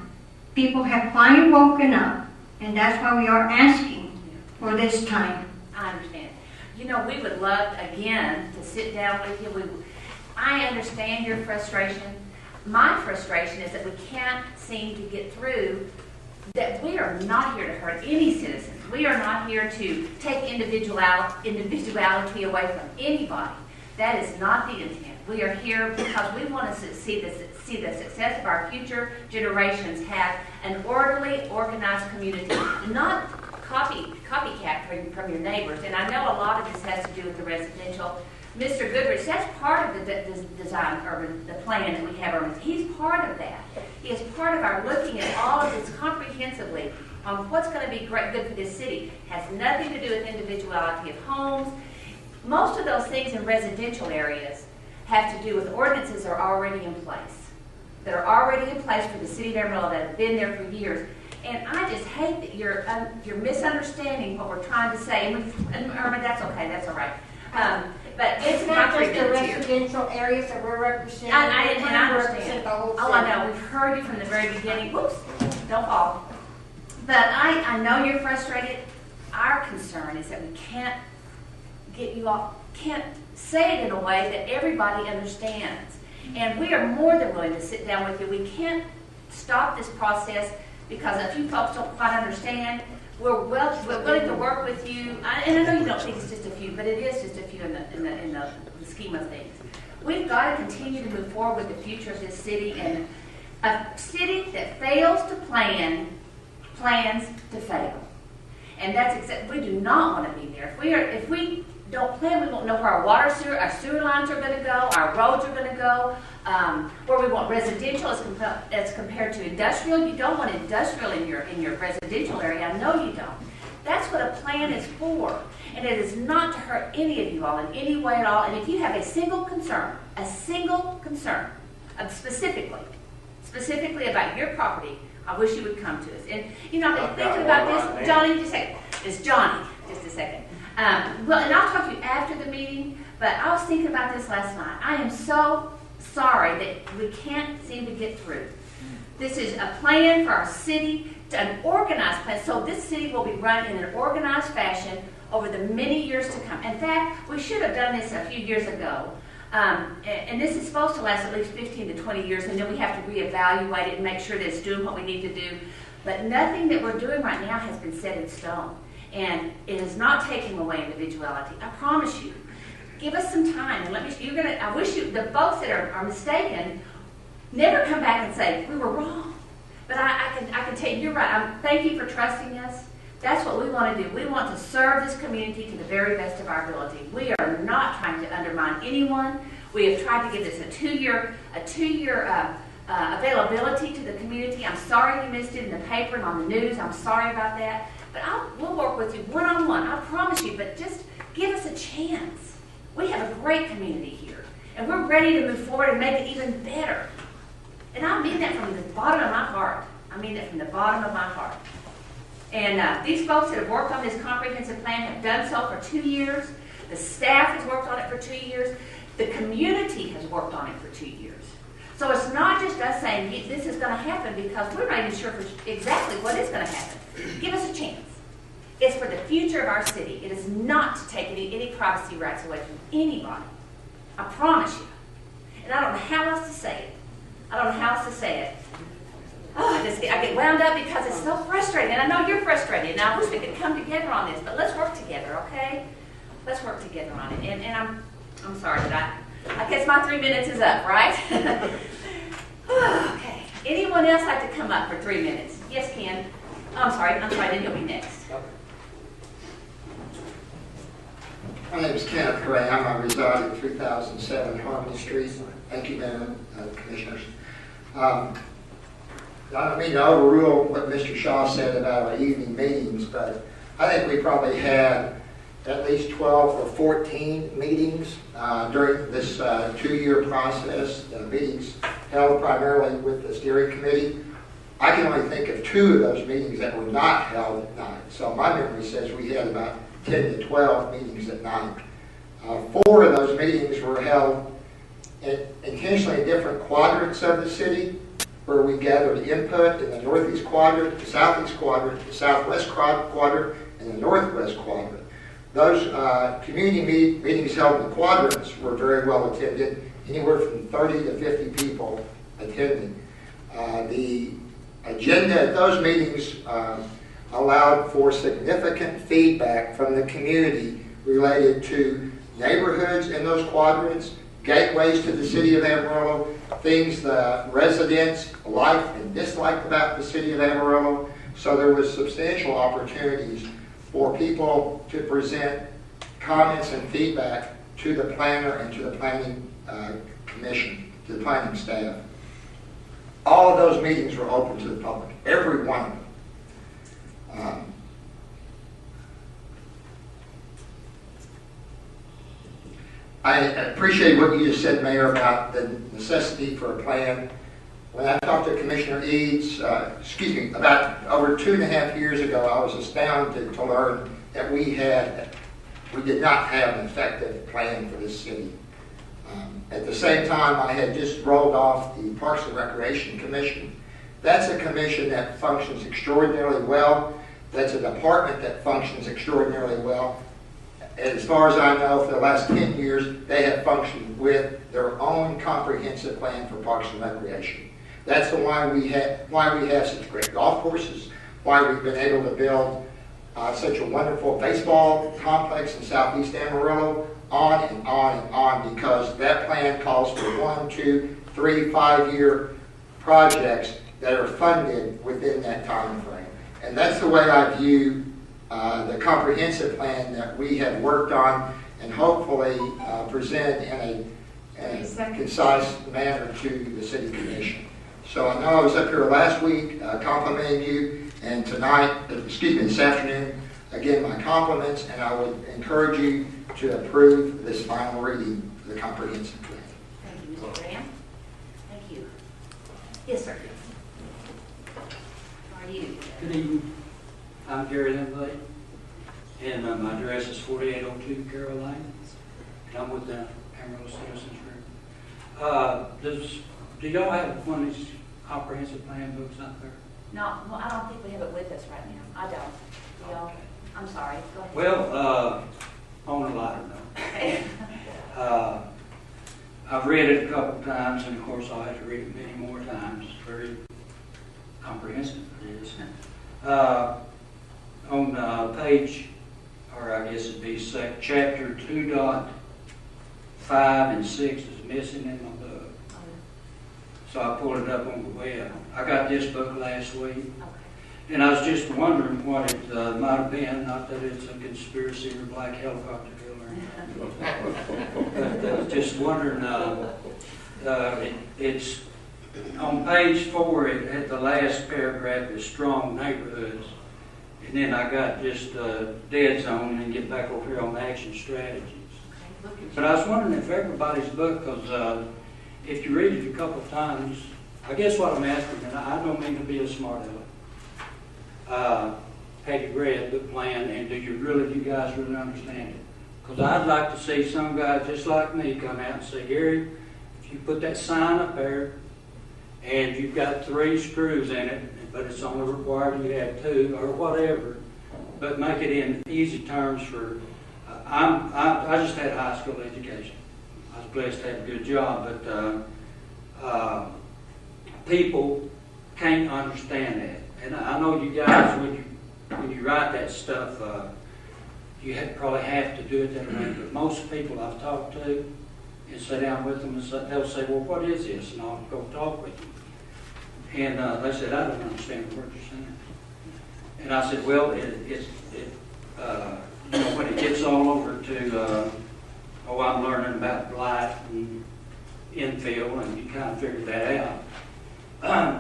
people have finally woken up, and that's why we are asking for this time. I understand. you know, we would love, again, to sit down with you. I understand your frustration. My frustration is that we can't seem to get through that we are not here to hurt any citizens. We are not here to take individuality away from anybody. That is not the intent. We are here because we want to see the success of our future generations have an orderly, organized community, not copycat from your neighbors. And I know a lot of this has to do with the residential. Mr. Goodrich, that's part of the design urban, the plan that we have urban. He's part of that. He is part of our looking at all of this comprehensively on what's going to be good for this city. Has nothing to do with individuality of homes. Most of those things in residential areas have to do with ordinances that are already in place. That are already in place for the city of Amarillo that have been there for years. And I just hate that you're misunderstanding what we're trying to say. And Irma, that's okay, that's all right. But it's not not just the residential areas that we're representing. I understand. Represent the whole Oh, I know. We've heard you from the very beginning. Whoops, don't fall. But I know you're frustrated. Our concern is that we can't get you off, can't say it in a way that everybody understands. And we are more than willing to sit down with you. We can't stop this process because a few folks don't quite understand. We're willing to work with you, and I know you don't think it's just a few, but it is just a few in the scheme of things. We've got to continue to move forward with the future of this city, and a city that fails to plan plans to fail, and that's exactly. We do not want to be there. If we don't plan, we won't know where our sewer lines are going to go, our roads are going to go, where we want residential as compared to industrial. You don't want industrial in your residential area. I know you don't. That's what a plan is for. And it is not to hurt any of you all in any way at all. And if you have a single concern, specifically about your property, I wish you would come to us. And, you know, I've been thinking about this. Johnny, just a second. It's Johnny. Just a second. Well, and I'll talk to you after the meeting, but I was thinking about this last night. I am so sorry that we can't seem to get through. This is a plan for our city, an organized plan, so this city will be run in an organized fashion over the many years to come. In fact, we should have done this a few years ago, and this is supposed to last at least 15 to 20 years, and then we have to reevaluate it and make sure that it's doing what we need to do. But nothing that we're doing right now has been set in stone. And it is not taking away individuality. I promise you. Give us some time and I wish you, the folks that are mistaken, never come back and say, we were wrong. But I can tell you, you're right. Thank you for trusting us. That's what we want to do. We want to serve this community to the very best of our ability. We are not trying to undermine anyone. We have tried to give this a two-year availability to the community. I'm sorry you missed it in the paper and on the news. I'm sorry about that. But we'll work with you one-on-one, I promise you, but just give us a chance. We have a great community here, and we're ready to move forward and make it even better. And I mean that from the bottom of my heart. I mean that from the bottom of my heart. And these folks that have worked on this comprehensive plan have done so for 2 years. The staff has worked on it for 2 years. The community has worked on it for 2 years. So it's not just us saying this is going to happen because we're not even sure exactly what is going to happen. Give us a chance. It's for the future of our city. It is not to take any privacy rights away from anybody. I promise you. And I don't know how else to say it. Oh, I get wound up because it's so frustrating. And I know you're frustrated. And I wish we could come together on this. But let's work together, okay? Let's work together on it. And I'm sorry that I guess my 3 minutes is up, right? Okay. Anyone else like to come up for 3 minutes? Yes, Ken. I'm sorry, then you'll be next. My name is Kenneth Graham. I reside at 3007 Harmony Street. Thank you, Madam Commissioners. I don't mean to overrule what Mr. Shaw said about our evening meetings, but I think we probably had at least 12 or 14 meetings during this 2-year process. Meetings held primarily with the steering committee. I can only think of 2 of those meetings that were not held at night. So my memory says we had about 10 to 12 meetings at night. 4 of those meetings were held intentionally in different quadrants of the city, where we gathered input in the northeast quadrant, the southeast quadrant, the southwest quadrant, and the northwest quadrant. Those community meetings held in the quadrants were very well attended. Anywhere from 30 to 50 people attended. The agenda at those meetings allowed for significant feedback from the community related to neighborhoods in those quadrants, gateways to the city of Amarillo, things the residents liked and disliked about the city of Amarillo. So there was substantial opportunities for people to present comments and feedback to the planner and to the planning commission, to the planning staff. All of those meetings were open to the public, every one of them. I appreciate what you just said, Mayor, about the necessity for a plan. When I talked to Commissioner Eads, about over 2.5 years ago, I was astounded to learn that we did not have an effective plan for this city. At the same time, I had just rolled off the Parks and Recreation Commission. That's a commission that functions extraordinarily well. That's a department that functions extraordinarily well. As far as I know, for the last 10 years, they have functioned with their own comprehensive plan for Parks and Recreation. That's why we have such great golf courses, why we've been able to build such a wonderful baseball complex in southeast Amarillo, on and on and on, because that plan calls for 1, 2, 3, 5-year projects that are funded within that time frame. And that's the way I view the comprehensive plan that we have worked on and hopefully present in a concise manner to the City Commission. So I know I was up here last week complimenting you, and this afternoon, again, my compliments, and I would encourage you to approve this final reading of the comprehensive plan. Thank you, Mr. Graham. Thank you. Yes, sir. How are you? Good evening. I'm Gary Lindley, and my address is 4802 Carroll Lane, and I'm with the Amarillo Citizens Group. Do y'all have one of these comprehensive plan books out there? No, well, I don't think we have it with us right now. I don't. Do y'all? I'm sorry. Go ahead. Well, on a lighter note, I've read it a couple times, and of course I'll have to read it many more times. It's very comprehensive, it is. On page, or I guess it'd be chapter 2.5 and 6 is missing in my book. So I pulled it up on the web. I got this book last week. And I was just wondering what it might have been, not that it's a conspiracy or black helicopter drill or anything. But just wondering, it's on page 4, it had the last paragraph is strong neighborhoods. And then I got just dead zone and get back over here on action strategies. But I was wondering if everybody's book, because if you read it a couple of times, I guess what I'm asking, and I don't mean to be a smart aleck, have you read the plan, and do you guys really understand it? Because I'd like to see some guy just like me come out and say, Gary, if you put that sign up there, and you've got 3 screws in it, but it's only required you have 2 or whatever, but make it in easy terms for, I just had a high school education. I was blessed to have a good job, but people can't understand that. And I know you guys, when you write that stuff, you probably have to do it that way, but most people I've talked to and sit down with them, and they'll say, well, what is this? And I'll go talk with them. And they said, I don't understand what you're saying. And I said, well, when it gets all over to, I'm learning about blight and infill, and you kind of figure that out.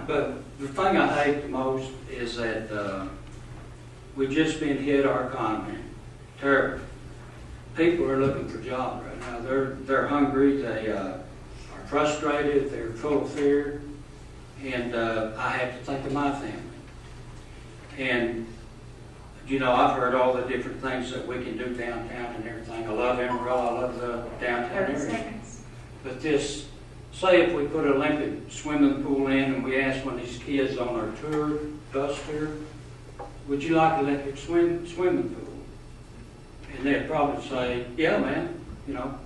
But the thing I hate the most is that we've just been hit our economy terribly. People are looking for jobs right now. They're hungry. They are frustrated. They're full of fear. And I have to think of my family. And, I've heard all the different things that we can do downtown and everything. I love Amarillo. I love the downtown area. But say if we put an Olympic swimming pool in and we asked one of these kids on our bus tour, would you like an Olympic swimming pool? And they'd probably say, yeah, man, you know.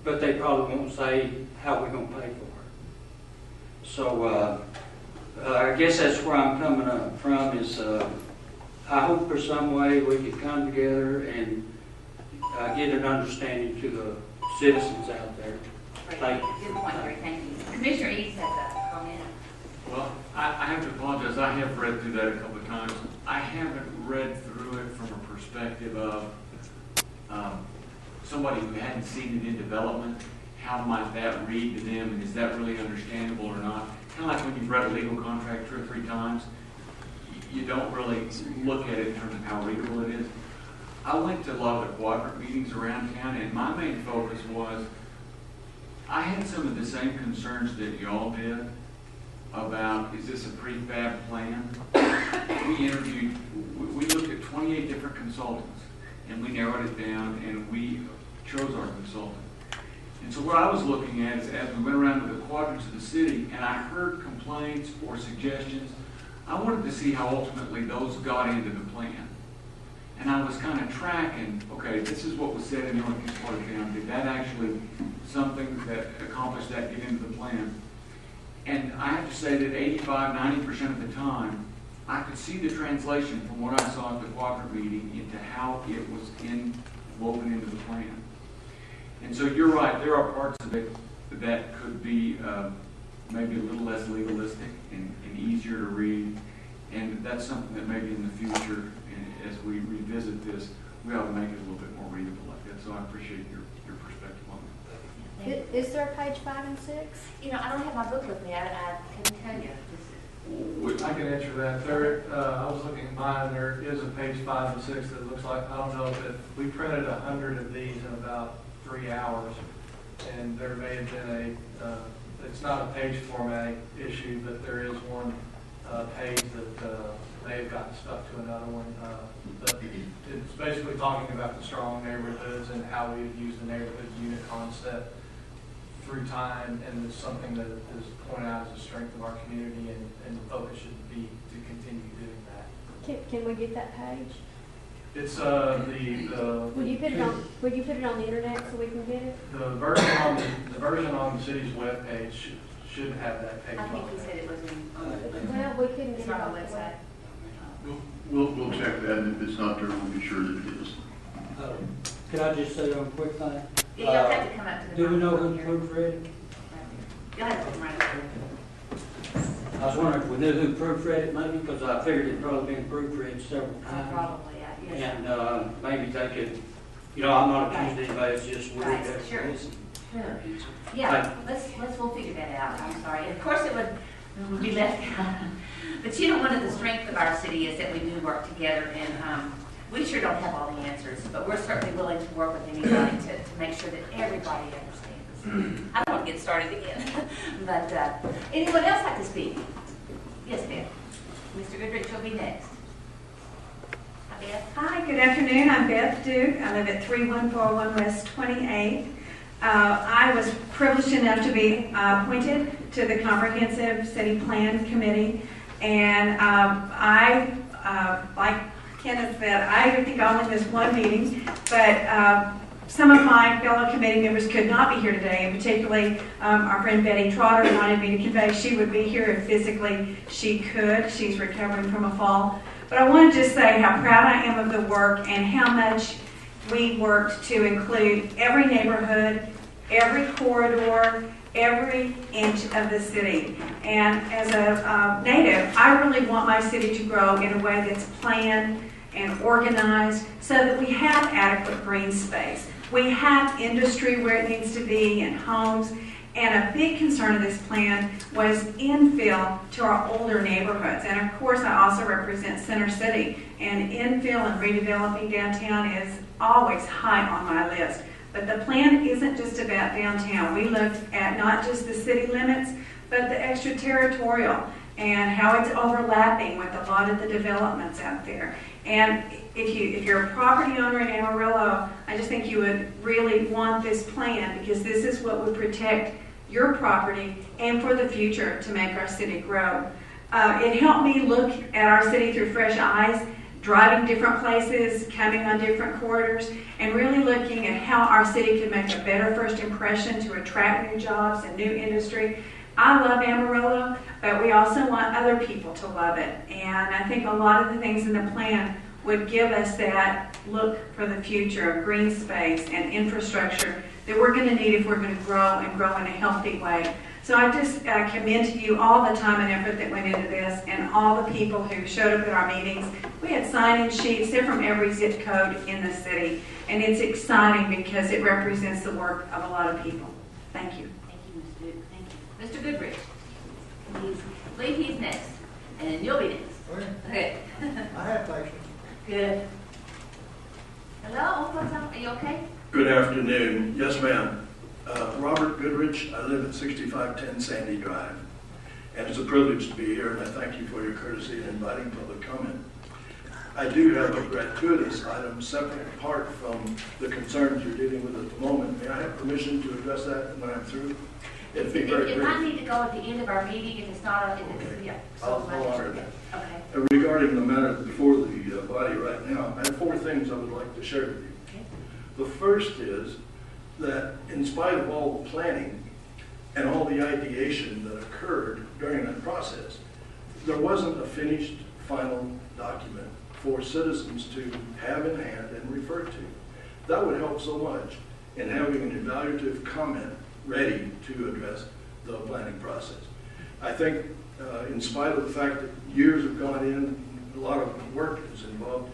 But they probably won't say how we're going to pay for it. So I guess that's where I'm coming up from is I hope for some way we could come together and get an understanding to the citizens out there. Thank you. Good point, Gary. Thank you. Commissioner Eads has a comment. Well, I have to apologize. I have read through that a couple of times. I haven't read through it from a perspective of somebody who hadn't seen it in development. How might that read to them, and is that really understandable or not? Kind of like when you've read a legal contract 2 or 3 times, you don't really look at it in terms of how readable it is. I went to a lot of the quadrant meetings around town, and my main focus was I had some of the same concerns that y'all did about, is this a prefab plan? We interviewed, we looked at 28 different consultants, and we narrowed it down, and we chose our consultant. And so what I was looking at is as we went around to the quadrants of the city, and I heard complaints or suggestions, I wanted to see how ultimately those got into the plan. And I was kind of tracking, okay, this is what was said in the northeast part of town. Did that actually, something that accomplished that, get into the plan? And I have to say that 85–90% of the time, I could see the translation from what I saw at the quadrant meeting into how it was woven into the plan. And so you're right, there are parts of it that could be maybe a little less legalistic and easier to read. And that's something that maybe in the future, as we revisit this, we ought to make it a little bit more readable like that. So I appreciate your perspective on that. Is there a page 5 and 6? You know, I don't have my book with me. I couldn't tell you. I can answer that. There, I was looking at mine. There is a page 5 and 6 that looks like, I don't know if we printed 100 of these in about 3 hours, and there may have been it's not a page formatting issue, but there is one page that may have gotten stuck to another one. But it's basically talking about the strong neighborhoods and how we would use the neighborhood unit concept through time, and it's something that is pointed out as a strength of our community, and the focus should be to continue doing that. Can we get that page? It's Would you put it on the internet so we can get it? The version on the city's webpage should have that page I on think he there. said it was in. Well, we couldn't get It's it on on the the website. We'll check that, and if it's not there, we'll be sure that it is. Can I just say one quick thing? Yeah, you'll have to come up to the. Do we know who microphone here. proofread it? You'll have to come right up. I was wondering if we knew who proofread it maybe, because I figured it'd probably been proofread several times. Probably, yes. And maybe they could, you know, I'm not accusing anybody, it's just weird. Right, sure. Sure. Yeah, we'll figure that out. I'm sorry. Of course, it would be left out. But you know, one of the strengths of our city is that we do work together, and we sure don't have all the answers, but we're certainly willing to work with anybody to make sure that everybody understands. I don't want to get started again, but anyone else like to speak? Yes, Beth. Mr. Goodrich will be next. Hi, Beth. Hi, good afternoon. I'm Beth Duke. I live at 3141 West 28th. I was privileged enough to be appointed to the Comprehensive City Plan Committee, and I, like Kenneth said, I think I only missed one meeting, but some of my fellow committee members could not be here today, and particularly our friend Betty Trotter wanted me to convey she would be here if physically she could. She's recovering from a fall. But I want to just say how proud I am of the work and how much we worked to include every neighborhood, every corridor, every inch of the city. And as a native, I really want my city to grow in a way that's planned and organized so that we have adequate green space. We have industry where it needs to be and homes. And a big concern of this plan was infill to our older neighborhoods. And of course, I also represent Center City. And infill and redeveloping downtown is always high on my list. But the plan isn't just about downtown. We looked at not just the city limits, but the extraterritorial and how it's overlapping with a lot of the developments out there. And if you're a property owner in Amarillo, I just think you would really want this plan, because this is what would protect your property and for the future to make our city grow. It helped me look at our city through fresh eyes. driving different places, coming on different corridors, and really looking at how our city could make a better first impression to attract new jobs and new industry. I love Amarillo, but we also want other people to love it. And I think a lot of the things in the plan would give us that look for the future of green space and infrastructure that we're going to need if we're going to grow and grow in a healthy way. So I just commend to you all the time and effort that went into this and all the people who showed up at our meetings. We had sign-in sheets. They're from every zip code in the city. And it's exciting because it represents the work of a lot of people. Thank you. Thank you, Ms. Duke. Thank you. Mr. Goodrich. I believe he's next. And then you'll be next. Okay. I have patience. Good. Hello, are you okay? Good afternoon. Yes, ma'am. Robert Goodrich. I live at 6510 Sandy Drive. And it's a privilege to be here, and I thank you for your courtesy in inviting public comment. I do have a gratuitous item separate and apart from the concerns you're dealing with at the moment. May I have permission to address that when I'm through? It'd be very It brief. might need to go at the end of our meeting if it's not, yeah. I'll honor that. Okay. Regarding the matter before the body right now, I have 4 things I would like to share with you. Okay. The first is that in spite of all the planning and all the ideation that occurred during that process, there wasn't a finished final document for citizens to have in hand and refer to. That would help so much in having an evaluative comment ready to address the planning process. I think in spite of the fact that years have gone in, a lot of work is involved,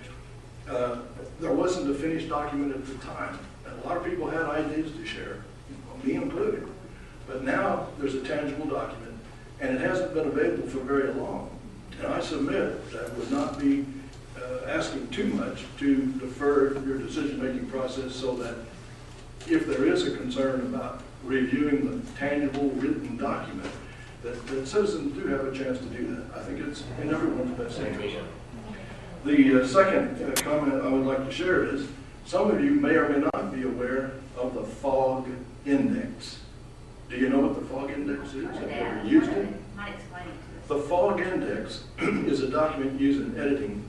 there wasn't a finished document at the time. And a lot of people had ideas to share, me included. But now there's a tangible document, and it hasn't been available for very long. And I submit that would not be asking too much to defer your decision-making process so that if there is a concern about reviewing the tangible written document, that citizens do have a chance to do that. I think it's in everyone's best interest. The second comment I would like to share is some of you may or may not be aware of the fog index. Do you know what the fog index is? Have you ever used it? Might explain it The fog index is a document used in editing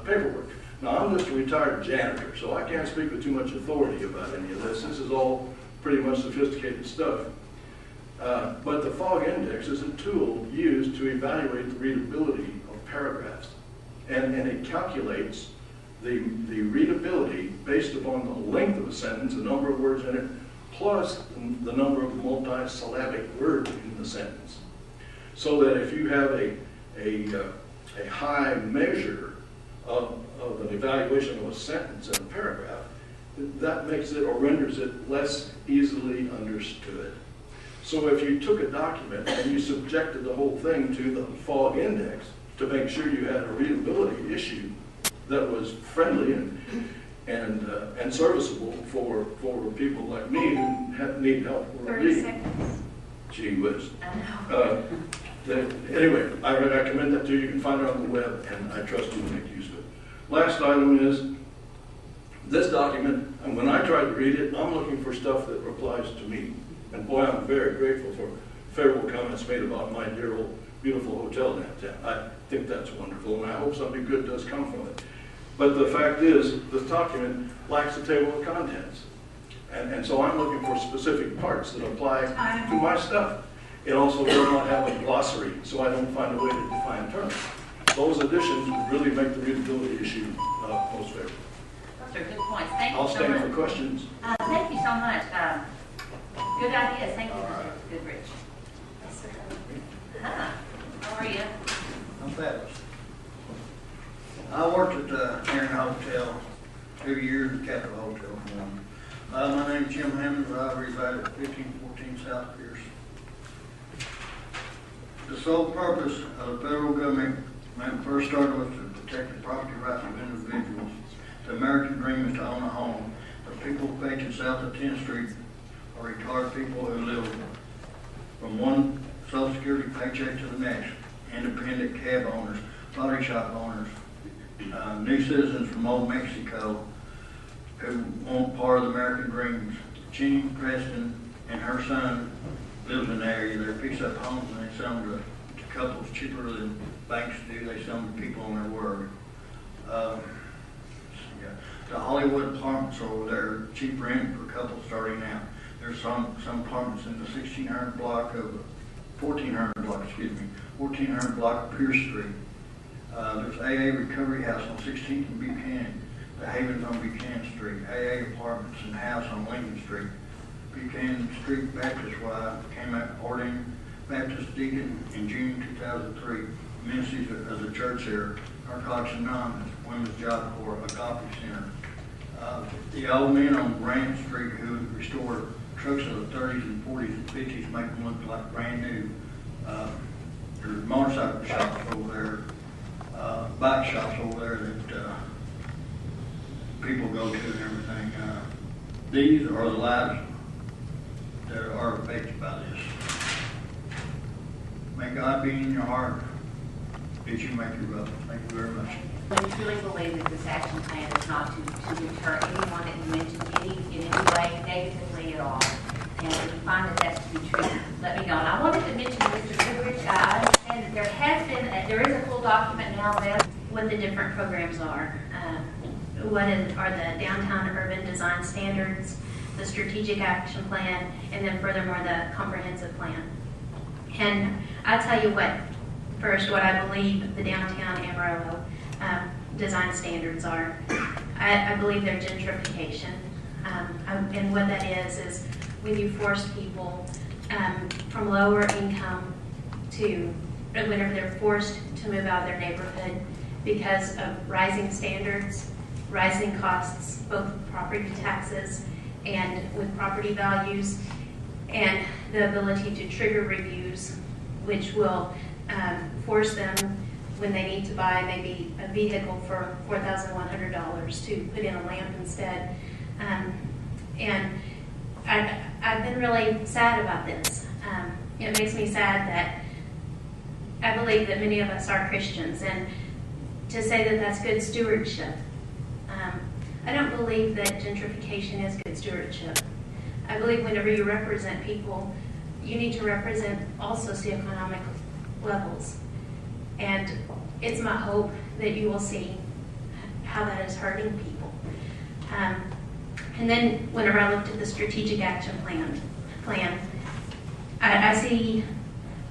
paperwork. Now, I'm just a retired janitor, so I can't speak with too much authority about any of this. This is all pretty much sophisticated stuff. But the fog index is a tool used to evaluate the readability of paragraphs. And it calculates the readability based upon the length of a sentence, the number of words in it, plus the number of multisyllabic words in the sentence. So that if you have a high measure of an evaluation of a sentence in a paragraph, that makes it or renders it less easily understood. So if you took a document and you subjected the whole thing to the fog index to make sure you had a readability issue that was friendly and serviceable for people like me who need help with 30 reading. seconds. Gee whiz. Anyway, I recommend that to you. You can find it on the web, and I trust you to make use of it. Last item is this document, and when I try to read it, I'm looking for stuff that applies to me. And boy, I'm very grateful for favorable comments made about my dear old beautiful hotel downtown. I think that's wonderful, and I hope something good does come from it. But the fact is, this document lacks a table of contents. And so I'm looking for specific parts that apply to my stuff. It also does not have a glossary, so I don't find a way to define terms. Those additions would really make the readability issue most favorable. Those are good points. Thank you I'll so stand much. for questions. Thank you so much. Good ideas. Thank you, Mr. Goodrich. How are you? I'm fabulous. I worked at the Aaron Hotel 2 years at Capitol Hotel for one. My name is Jim Hammond. I reside at 1514 South Pierce. The sole purpose of the federal government when it first started was to protect the property rights of individuals. The American dream is to own a home. The people facing south of 10th Street are retired people who live from one Social Security paycheck to the next. Independent cab owners, body shop owners, new citizens from old Mexico who want part of the American dreams. Jenny Preston and her son lives in the area. They fix up homes and they sell them to couples cheaper than banks do. They sell them to people on their word. Yeah, the Hollywood apartments over there, cheap rent for couples starting out. There's some apartments in the 1400 block, excuse me, 1400 block of Pierce Street. There's AA Recovery House on 16th and Buchanan, the Havens on Buchanan Street, AA Apartments and House on Lincoln Street, Buchanan Street Baptist, where I became an ordained Baptist deacon in June 2003. Ministries as a church here, Narcotics Anonymous, Women's Job Corps, Agape Center. The old men on Grant Street who restore trucks of the 30s and 40s and 50s, make them look like brand new. There's motorcycle shops over there, bike shops over there that people go to and everything. These are the lives that are affected by this. May God be in your heart that you make it up. Thank you very much. We truly believe that this action plan is not to deter anyone that you mentioned in any way negatively at all. And if you find that that's to be true, let me know. And I wanted to mention, Mr. Goodrich, I understand that there is a full document now available what the different programs are. Are the downtown urban design standards, the strategic action plan, and then furthermore the comprehensive plan. And I'll tell you what I believe the downtown Amarillo design standards are. I believe they're gentrification. And what that is when you force people from lower income to, whenever they're forced to move out of their neighborhood because of rising standards, rising costs, both property taxes and with property values, and the ability to trigger reviews, which will force them when they need to buy maybe a vehicle for $4,100 to put in a lamp instead. And I've been really sad about this. It makes me sad that I believe that many of us are Christians, and to say that that's good stewardship. I don't believe that gentrification is good stewardship. I believe whenever you represent people, you need to represent all socioeconomic levels. And it's my hope that you will see how that is hurting people. And then whenever I looked at the strategic action plan, I see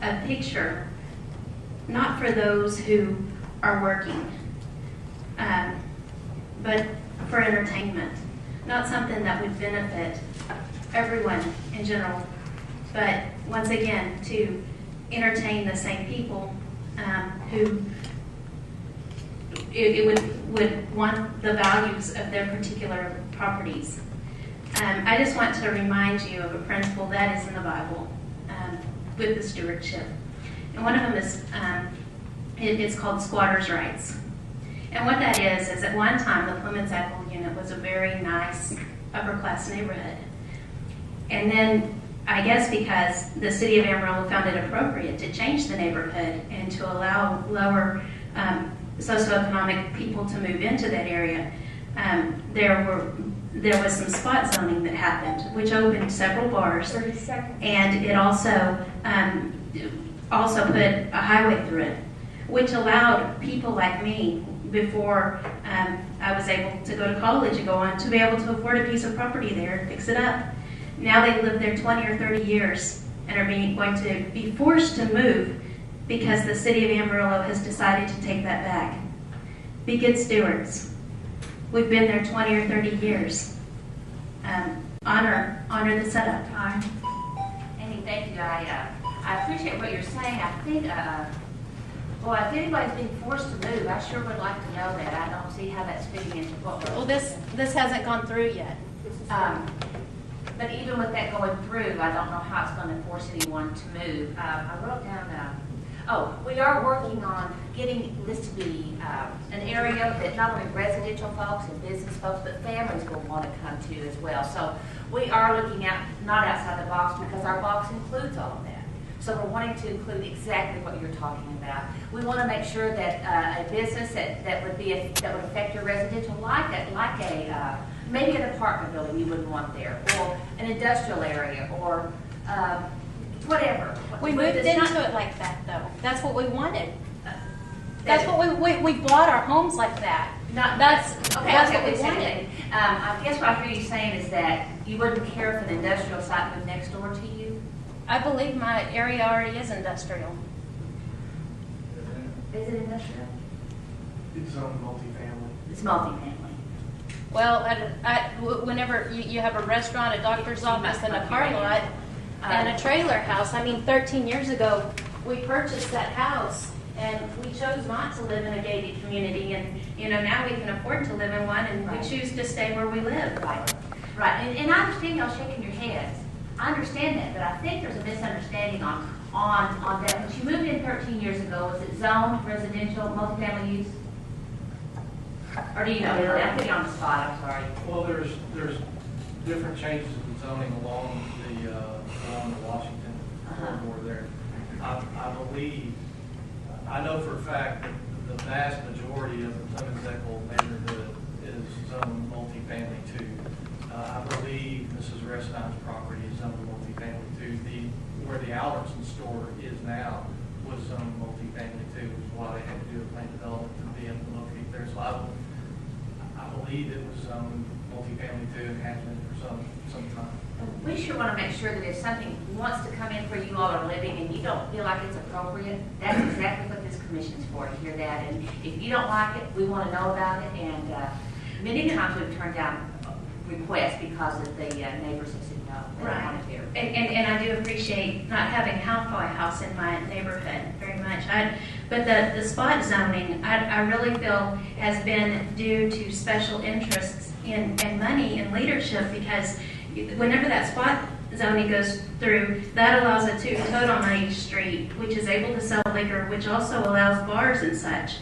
a picture, not for those who are working, but for entertainment. Not something that would benefit everyone in general, but once again, to entertain the same people who would want the values of their particular properties. I just want to remind you of a principle that is in the Bible with the stewardship. And one of them is, it's called squatters' rights. And what that is at one time, the Plymouth Apple Unit was a very nice upper-class neighborhood. And then, I guess because the city of Amarillo found it appropriate to change the neighborhood and to allow lower socioeconomic people to move into that area, there was some spot zoning that happened, which opened several bars. 30 seconds. And it also put a highway through it, which allowed people like me, before I was able to go to college and go on, to be able to afford a piece of property there and fix it up. Now they've lived there 20 or 30 years and are going to be forced to move because the city of Amarillo has decided to take that back. Be good stewards. We've been there 20 or 30 years. Honor the setup. Amy, thank you. I appreciate what you're saying. I think, if anybody's being forced to move, I sure would like to know that. I don't see how that's fitting into what we're... Well, this hasn't gone through yet. But even with that going through, I don't know how it's going to force anyone to move. I wrote down, we are working on getting this to be an area that not only residential folks and business folks, but families will want to come to as well. So we are looking at not outside the box because our box includes all of that. So we're wanting to include exactly what you're talking about. We want to make sure that a business that would affect your residential, maybe an apartment building you wouldn't want there, or an industrial area, or whatever. We moved into it like that, though. That's what we wanted. That's what we bought our homes like that. That's That's what what we we wanted. said. I guess what I hear you saying is that you wouldn't care if an industrial site moved next door to you? I believe my area already is industrial. Is it industrial? It's multifamily. It's multifamily. Well, whenever you have a restaurant, a doctor's office, and a car lot, and a trailer house, I mean, 13 years ago, we purchased that house, and we chose not to live in a gated community, and, now we can afford to live in one, and we choose to stay where we live. Right. Right. And I understand y'all shaking your heads. I understand that, but I think there's a misunderstanding on that. When you moved in 13 years ago, was it zoned residential, multifamily use? Or do you know? I put you on the spot, I'm sorry. Well, there's different changes in zoning along the Washington corridor there. I believe, I know for a fact that the vast majority of the Clemens Eccles neighborhood is zoned multifamily too. I believe Mrs. Restein's property is zoned multifamily too. Where the Albertson store is now was zoned multifamily too, which is why they had to do a plan development to be able to locate there. So I believe it was multifamily too, and has been for some time. We sure want to make sure that if something wants to come in where you all are living and you don't feel like it's appropriate, that's exactly what this commission's for, to hear that. And if you don't like it, we want to know about it. And many times we've turned down requests because of the neighbors have said no, they don't want it there. And I do appreciate not having Halfway House in my neighborhood very much. But the spot zoning, I really feel has been due to special interests in money and leadership, because whenever that spot zoning goes through, that allows a two-tote on each street, which is able to sell liquor, which also allows bars and such.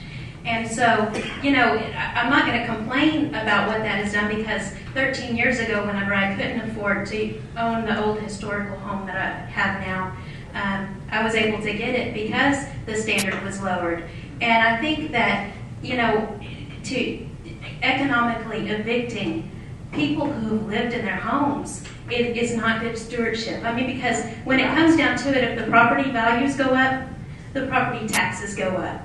And so, I'm not going to complain about what that has done, because 13 years ago, whenever I couldn't afford to own the old historical home that I have now, I was able to get it because the standard was lowered. And I think that, to economically evicting people who've lived in their homes is not good stewardship. I mean, because when it comes down to it, if the property values go up, the property taxes go up.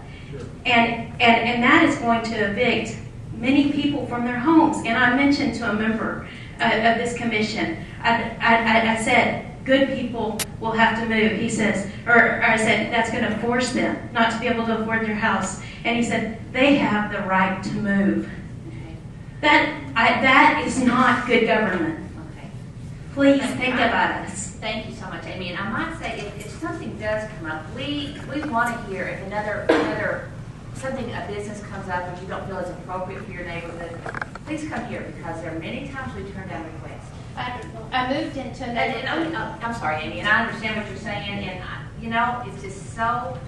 And that is going to evict many people from their homes. And I mentioned to a member of this commission, I said, good people will have to move. He says, or I said, that's going to force them not to be able to afford their house. And he said, they have the right to move. That is not good government. Okay. Please think about us. Thank you so much, Amy. And I might say, if something does come up, we want to hear if a business comes up and you don't feel is appropriate for your neighborhood, please come here, because there are many times we turn down requests. I moved into a neighborhood. I'm sorry, Amy, and I understand what you're saying, and it's just so,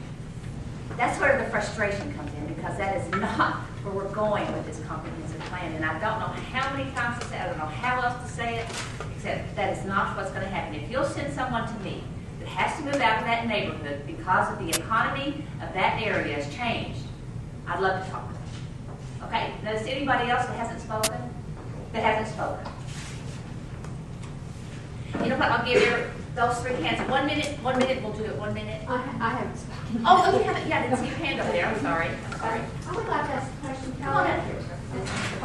that's where the frustration comes in, because that is not where we're going with this comprehensive plan. And I don't know how many times to say it, I don't know how else to say it, except that is not what's going to happen. If you'll send someone to me that has to move out of that neighborhood because of the economy of that area has changed, I'd love to talk to them. Okay, now is there anybody else that hasn't spoken? You know what, I'll give you those three hands. 1 minute, we'll do it 1 minute. I haven't spoken. Oh, you haven't, yeah, I didn't see your hand over there, I'm sorry. I would like to ask a question. Come on up here, sir.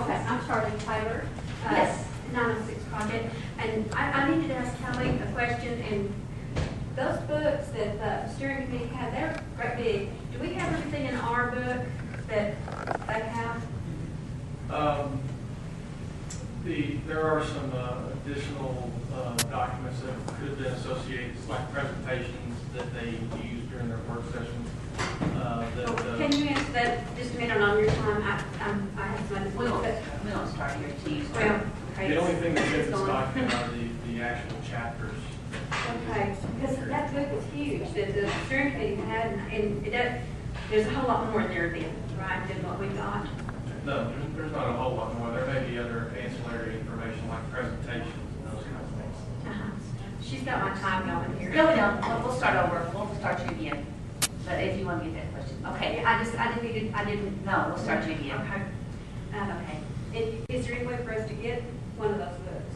Okay, I'm Charlene Taylor. Yes. 906 Project. And I needed to ask Kelly a question. And those books that the steering committee had, they're quite big. Do we have everything in our book that they have? There are some additional documents that could have been associated, like presentations that they used during their work sessions. Can you answer that just a minute on your time? I have some. We don't start here till you start. Well, okay. The only thing that's in this document are the actual chapters. Okay, because that book is huge that the steering committee had, and there's a whole lot more in there than what we got. No, there's not a whole lot more. There may be other ancillary information like presentations and those kinds of things. She's got my time going here. No, we don't. We'll start over. We'll start you again. But if you want to get that question. Okay. I didn't know. We'll start you again. Okay. Is there any way for us to get one of those books?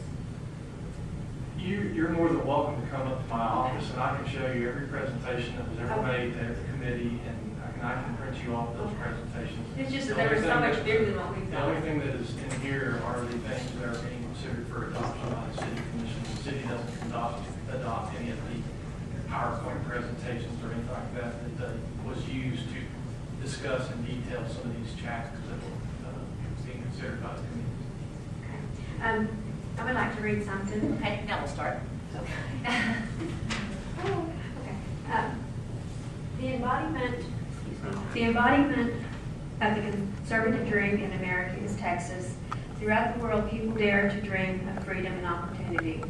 You're more than welcome to come up to my office, and I can show you every presentation that was ever made to the committee, and I can I can print you off those presentations. It's just that they were so much bigger than what we've The got. only thing that is in here are the things that are being considered for adoption by the city commission. The city doesn't adopt any of the PowerPoint presentations or anything like that was used to discuss in detail some of these chapters that were being considered by the committee. I would like to read something. Okay, now we'll start. Okay. The embodiment of the conservative dream in America is Texas. Throughout the world, people dare to dream of freedom and opportunity.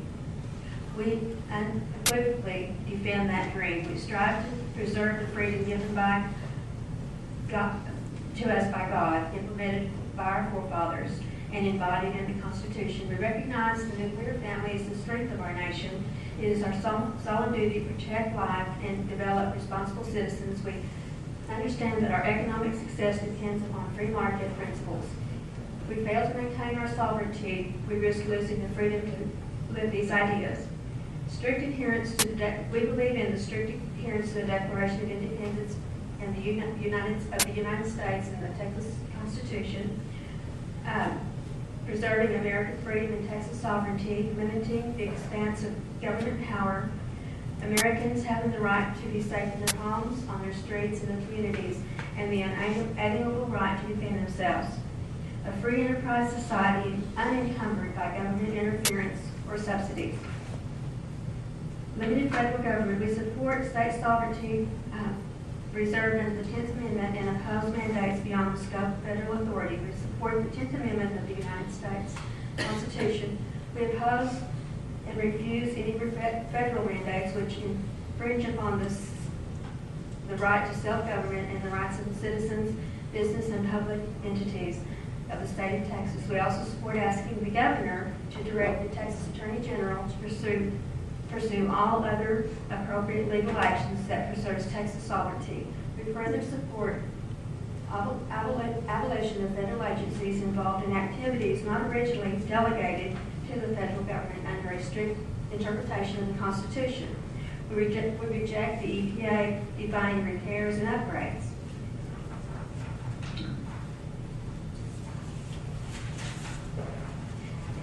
We unequivocally defend that dream. We strive to preserve the freedom given by God, to us by God, implemented by our forefathers, and embodied in the Constitution. We recognize the nuclear family is the strength of our nation. It is our solemn duty to protect life and develop responsible citizens. We understand that our economic success depends upon free market principles. If we fail to maintain our sovereignty, we risk losing the freedom to live these ideas. Strict adherence to we believe in the strict adherence to the Declaration of Independence and the United States and the Texas Constitution. Preserving American freedom and Texas sovereignty, limiting the expanse of government power, Americans having the right to be safe in their homes, on their streets, and their communities, and the unalienable right to defend themselves. A free enterprise society unencumbered by government interference or subsidies. Limited federal government. We support state sovereignty reserved under the 10th Amendment and oppose mandates beyond the scope of federal authority. We support the 10th Amendment of the United States Constitution. We oppose and refuse any federal mandates which infringe upon the right to self-government and the rights of the citizens, business, and public entities of the state of Texas. We also support asking the governor to direct the Texas Attorney General to pursue all other appropriate legal actions that preserves Texas sovereignty. We further support abolition of federal agencies involved in activities not originally delegated to the federal government under a strict interpretation of the Constitution. We reject the EPA defining repairs and upgrades.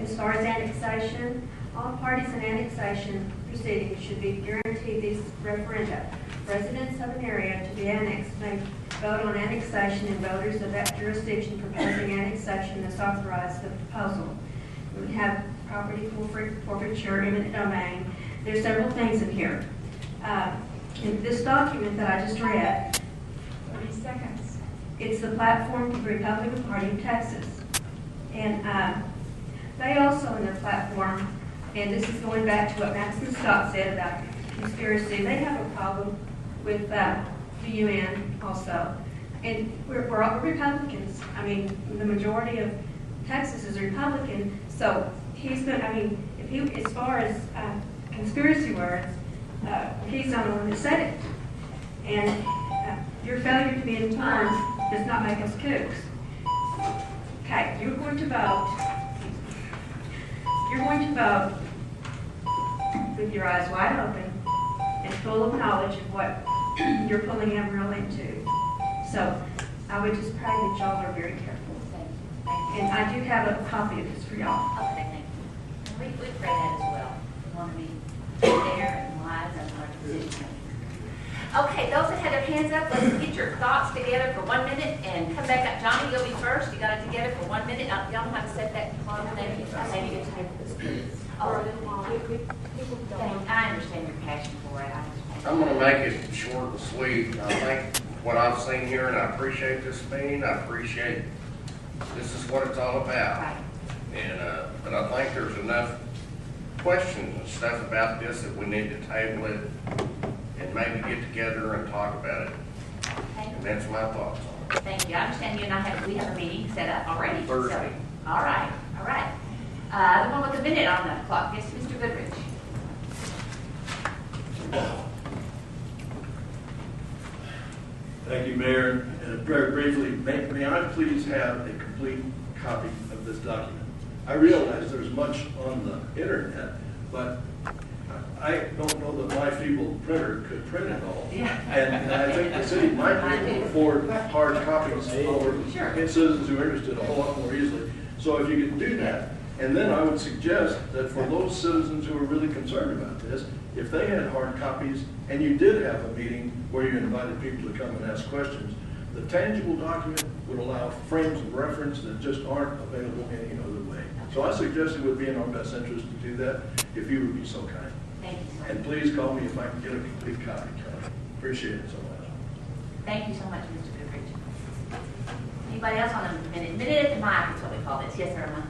As far as annexation, all parties in annexation proceedings should be guaranteed these referenda. Residents of an area to be annexed may vote on annexation, and voters of that jurisdiction proposing annexation must authorize the proposal. We have property forfeiture, eminent domain. There's several things in here. In this document that I just read, 30 seconds, it's the platform for the Republican Party of Texas. And they also in their platform, and this is going back to what Maxine Scott said about conspiracy, they have a problem with the UN also. And we're all Republicans. I mean, the majority of Texas is Republican, so he's going to, I mean, if he, as far as conspiracy words, he's not the one that said it. And your failure to be informed does not make us kooks. Okay, you're going to vote. You're going to vote with your eyes wide open and full of knowledge of what you're pulling Amarillo into. So I would just pray that y'all are very careful. And I do have a copy of this for y'all. Okay, thank you. We pray that as well. We want to be fair and wise and our decision. Okay, those that had their hands up, let's get your thoughts together for 1 minute and come back up. Johnny, you'll be first. You got it together for 1 minute. Y'all know how to set that clock. Thank you. Maybe you table this, please. Oh, I understand your passion for it. I'm going to make it short and sweet. I think what I've seen here, and I appreciate this meeting, I appreciate this is what it's all about. Right. And but I think there's enough questions and stuff about this that we need to table it and maybe get together and talk about it. Okay. And that's my thoughts on it. Thank you. I understand you and we have a meeting set up already. Thursday. So, all right. The one with the minute on the clock. Yes, Mr. Goodrich. Thank you, Mayor. Very briefly, may I please have a complete copy of this document? I realize there's much on the internet, but I don't know that my feeble printer could print it all. Yeah. And I think the city might be able to afford hard copies for citizens who are interested a whole lot more easily. So if you could do that, and then I would suggest that for those citizens who are really concerned about this, if they had hard copies and you did have a meeting where you invited people to come and ask questions, the tangible document would allow frames of reference that just aren't available any other way. So I suggest it would be in our best interest to do that if you would be so kind. Thank you so much. And please call me if I can get a complete copy, Kelly. Appreciate it so much. Thank you so much, Mr. Goodrich. Anybody else on a minute? Minute at the mic is what we call this. Yes, sir, Emma.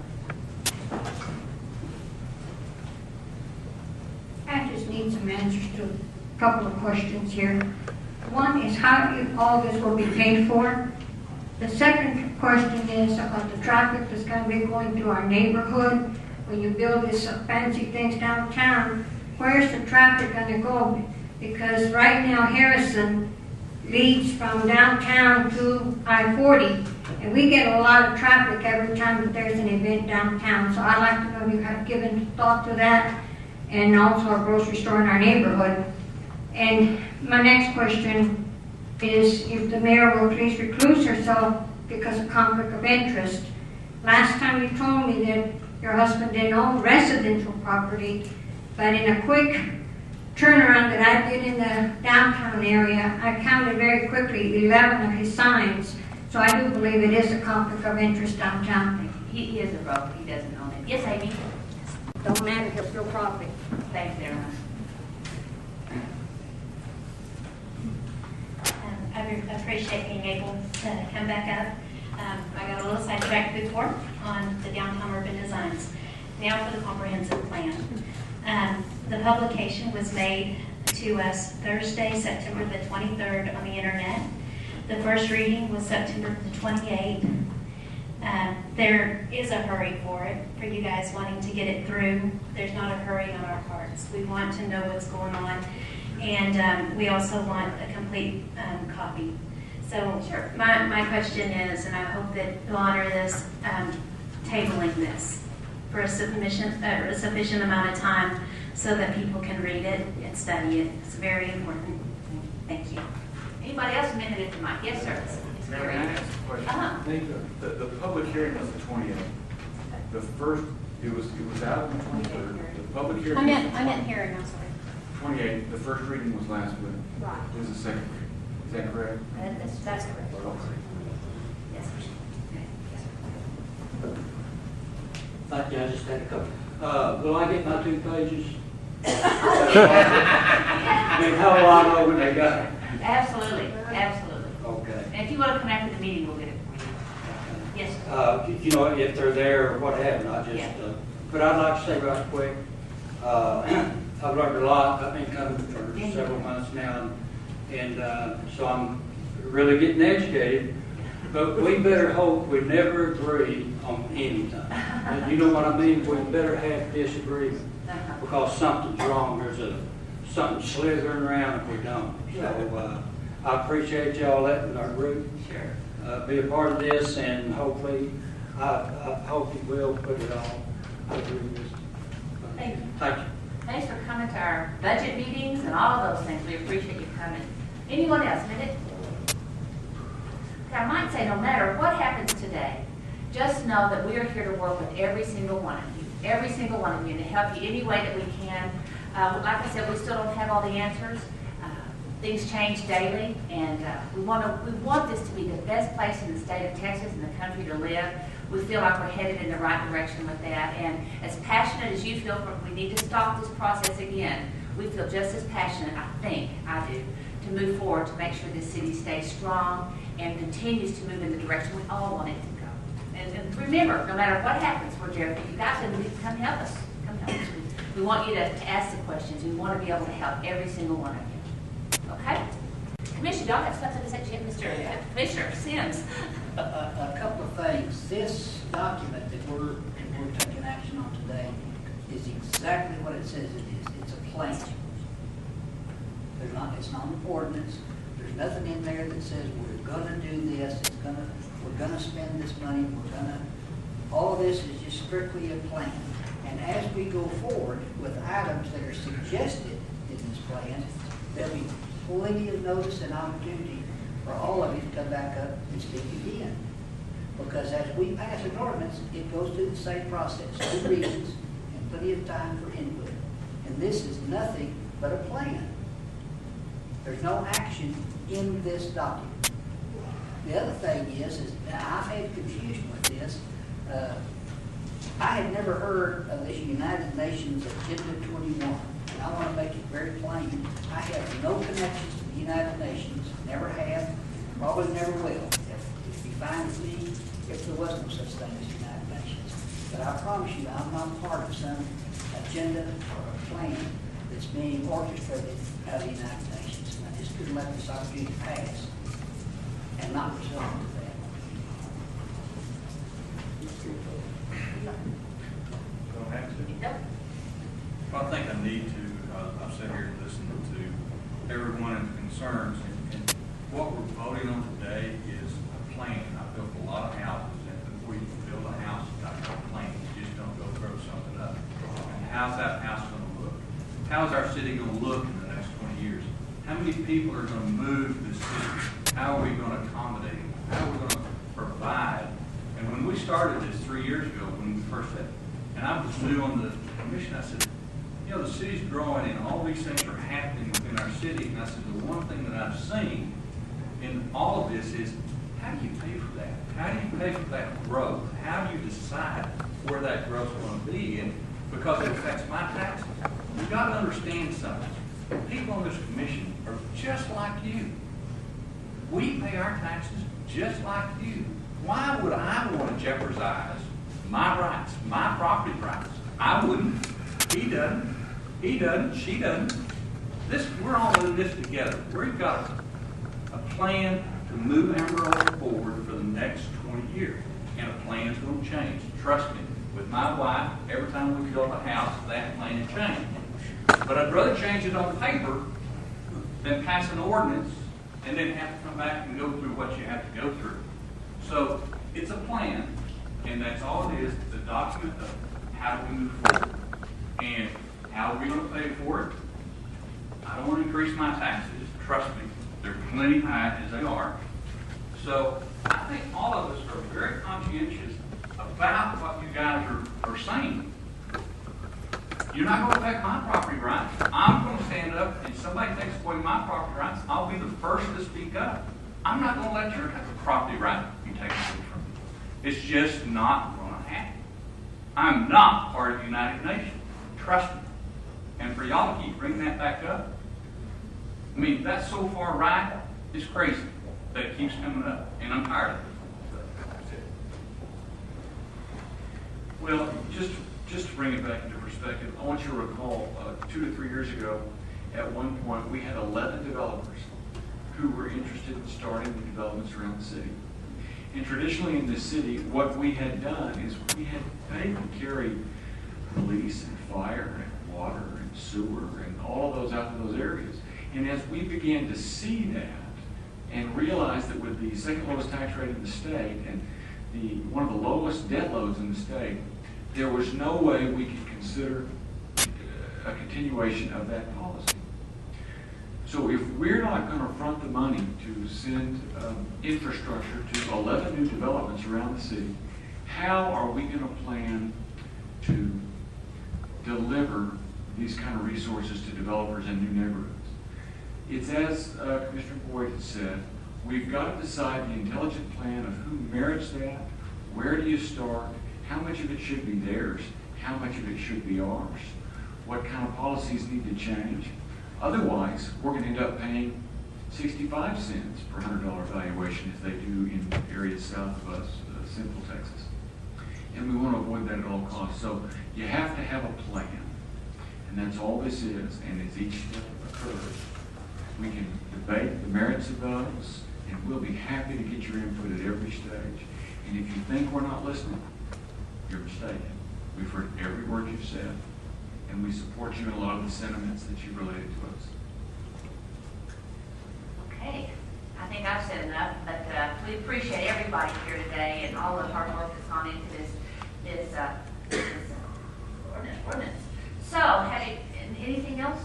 I just need some answers to a couple of questions here. One is how all this will be paid for. The second question is about the traffic that's going to be going through our neighborhood. When you build these fancy things downtown, where's the traffic going to go? Because right now Harrison leads from downtown to I-40, and we get a lot of traffic every time that there's an event downtown. So I'd like to know if you have given thought to that, and also a grocery store in our neighborhood. And my next question is if the mayor will please recluse herself because of conflict of interest. Last time you told me that your husband didn't own residential property, but in a quick turnaround that I did in the downtown area, I counted very quickly 11 of his signs. So I do believe it is a conflict of interest downtown. He is a broker. He doesn't own it. Yes, Amy? Don't matter if your property. Thanks, Emma. I appreciate being able to come back up. I got a little sidetracked before on the downtown urban designs. Now for the comprehensive plan. The publication was made to us Thursday, September the 23rd on the internet. The first reading was September the 28th. There is a hurry for it, for you guys wanting to get it through. There's not a hurry on our parts. We want to know what's going on, and we also want a complete copy. So Sure. my question is, and I hope that you'll honor this, tabling this for a sufficient amount of time so that people can read it and study it. It's very important. Thank you. Anybody else? A minute at the mic. Yes, sir. It's May I very ask a question? Uh-huh. The public hearing was the 28th. The first, it was out on the 23rd. The public hearing. I meant hearing, I'm sorry. 28th, the first reading was last week. Right. It was the second reading. Is that correct? That's correct. Okay. Yes, sir. Okay. Yes, sir. Thank you, I just had a couple. Will I get my 2 pages? I mean, how will I know when they got it? Absolutely. Absolutely. Okay. And if you want to come after the meeting, we'll get it for you. Yes, sir. You know, if they're there or what have you, I just, Yeah. but I'd like to say right quick, I've learned a lot. I've been coming for several months now, and so I'm really getting educated. But we better hope we never agree on anything. And you know what I mean? We better have disagreement because something's wrong. There's something slithering around if we don't. So I appreciate y'all letting our group be a part of this, and hopefully, I hope you will put it on. I agree with this. Thank you. Thank you. Thanks for coming to our budget meetings and all of those things. We appreciate you coming. Anyone else? Minute? I might say no matter what happens today, just know that we are here to work with every single one of you, and to help you any way that we can. Like I said, we still don't have all the answers. Things change daily, and we want this to be the best place in the state of Texas and the country to live. We feel like we're headed in the right direction with that, and as passionate as you feel, we need to stop this process again. We feel just as passionate, I do, to move forward to make sure this city stays strong and continues to move in the direction we all want it to go. And remember, no matter what happens, we're there. If you guys come help us. Come help us. We want you to ask the questions. We want to be able to help every single one of you. Okay? Commissioner, y'all have something to say to Mr. Commissioner Sims. A couple of things. This document that we're taking action on today is exactly what it says it is. It's a plan. It's not an ordinance. There's nothing in there that says we're gonna do this, we're gonna spend this money, all of this is just strictly a plan. And as we go forward with items that are suggested in this plan, there'll be plenty of notice and opportunity for all of you to come back up and speak again. Because as we pass an ordinance, it goes through the same process, 2 readings, and plenty of time for input. And this is nothing but a plan. There's no action in this document. The other thing is that I've had confusion with this. I had never heard of this United Nations Agenda 21, and I want to make it very plain. I have no connections to the United Nations, never have, probably never will. If you find me, if there was no such thing as United Nations. But I promise you, I'm not part of some agenda or a plan that's being orchestrated out of the United Nations. And I just couldn't let this opportunity pass and not result in that. Don't have to. Nope. Well, I think I need to, I've sat here listening to everyone and the concerns, and what we're voting on today is a plan. I built a lot of houses, and before you can build a house, you've got to have a plan. You just don't go throw something up. And how's that house going to look? How's our city going to look in the next 20 years? How many people are going to move to the city? How are we going to accommodate them? How are we going to provide? And when we started this 3 years ago, when we first had, and I was new on the commission, I said, you know, the city's growing and all these things are happening within our city. And I said, the one thing that I've seen in all of this is, how do you pay for that? How do you pay for that growth? How do you decide where that growth is going to be? And because it affects my taxes, you've got to understand something. People on this commission are just like you. We pay our taxes just like you. Why would I want to jeopardize my rights, my property rights? I wouldn't. He doesn't. He doesn't. She doesn't. We're all in this together. We've got a plan to move Amarillo forward for the next 20 years. And a plan's going to change. Trust me. With my wife, every time we build a house, that plan changes. But I'd rather change it on paper than pass an ordinance and then have to come back and go through what you have to go through. So it's a plan, and that's all it is, the document of how do we move forward. And how are we going to pay for it? I don't want to increase my taxes. Trust me, they're plenty high as they are. So I think all of us are very conscientious about what you guys are saying. You're not going to affect my property rights. I'm going to stand up, and somebody takes away my property rights, I'll be the first to speak up. I'm not going to let your property right be taken away from you. It's just not going to happen. I'm not part of the United Nations. Trust me. And for y'all to keep bringing that back up, I mean, that's so far right, it's crazy that it keeps coming up. And I'm tired of it. That's it. Well, just to bring it back into perspective, I want you to recall 2 to 3 years ago, at one point, we had 11 developers who were interested in starting the developments around the city. And traditionally in this city, what we had done is they would carry police and fire and water and sewer and all of those out to those areas. And as we began to see that and realize that with the second lowest tax rate in the state and one of the lowest debt loads in the state, there was no way we could consider a continuation of that policy. So if we're not going to front the money to send infrastructure to 11 new developments around the city, how are we going to plan to deliver these kind of resources to developers in new neighborhoods? It's as Commissioner Boyd had said, we've got to decide the intelligent plan of who merits that, where do you start, how much of it should be theirs, how much of it should be ours, what kind of policies need to change. Otherwise, we're going to end up paying 65 cents per $100 valuation as they do in areas south of us, Central Texas. And we want to avoid that at all costs. So you have to have a plan. And that's all this is. And as each step occurs, we can debate the merits of those, and we'll be happy to get your input at every stage. And if you think we're not listening, you're mistaken. We've heard every word you've said, and we support you in a lot of the sentiments that you've related to us. Okay, I think I've said enough, but we appreciate everybody here today and all the hard work that's gone into this ordinance. So, anything else?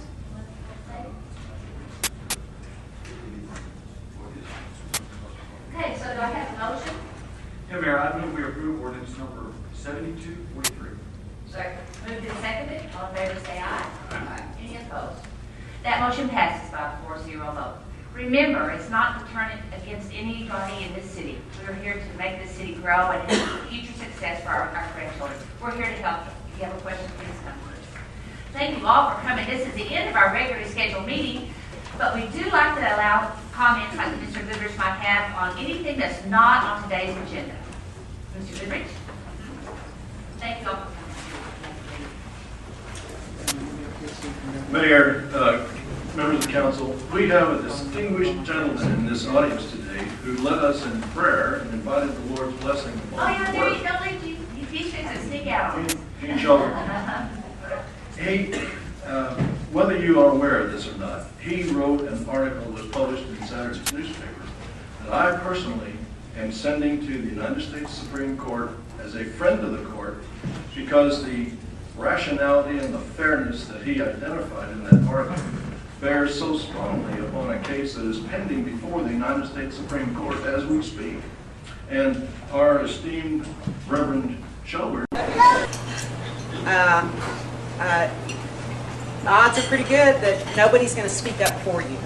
Okay, so do I have a motion? Yeah, Mayor, I move we approve ordinance number 7243. Second. Moved and seconded. All in favor, say aye. Aye. Any opposed? That motion passes by a 4-0 vote. Remember, it's not to turn it against anybody in this city. We're here to make this city grow and have future success for our grandchildren. We're here to help them. If you have a question, please come to us. Thank you all for coming. This is the end of our regularly scheduled meeting, but we do like to allow comments like Mr. Goodrich might have on anything that's not on today's agenda. Mr. Goodrich? Thank you all for coming. Mayor, members of the council, we have a distinguished gentleman in this audience today who led us in prayer and invited the Lord's blessing Oh, upon yeah, his there work. you go. He's fixing to sneak out on us. He shall. He, whether you are aware of this or not, he wrote an article that was published in Saturday's newspaper that I personally am sending to the United States Supreme Court as a friend of the court because the rationality and the fairness that he identified in that article bears so strongly upon a case that is pending before the United States Supreme Court as we speak. And our esteemed Reverend Shelburne. Odds are pretty good that nobody's going to speak up for you.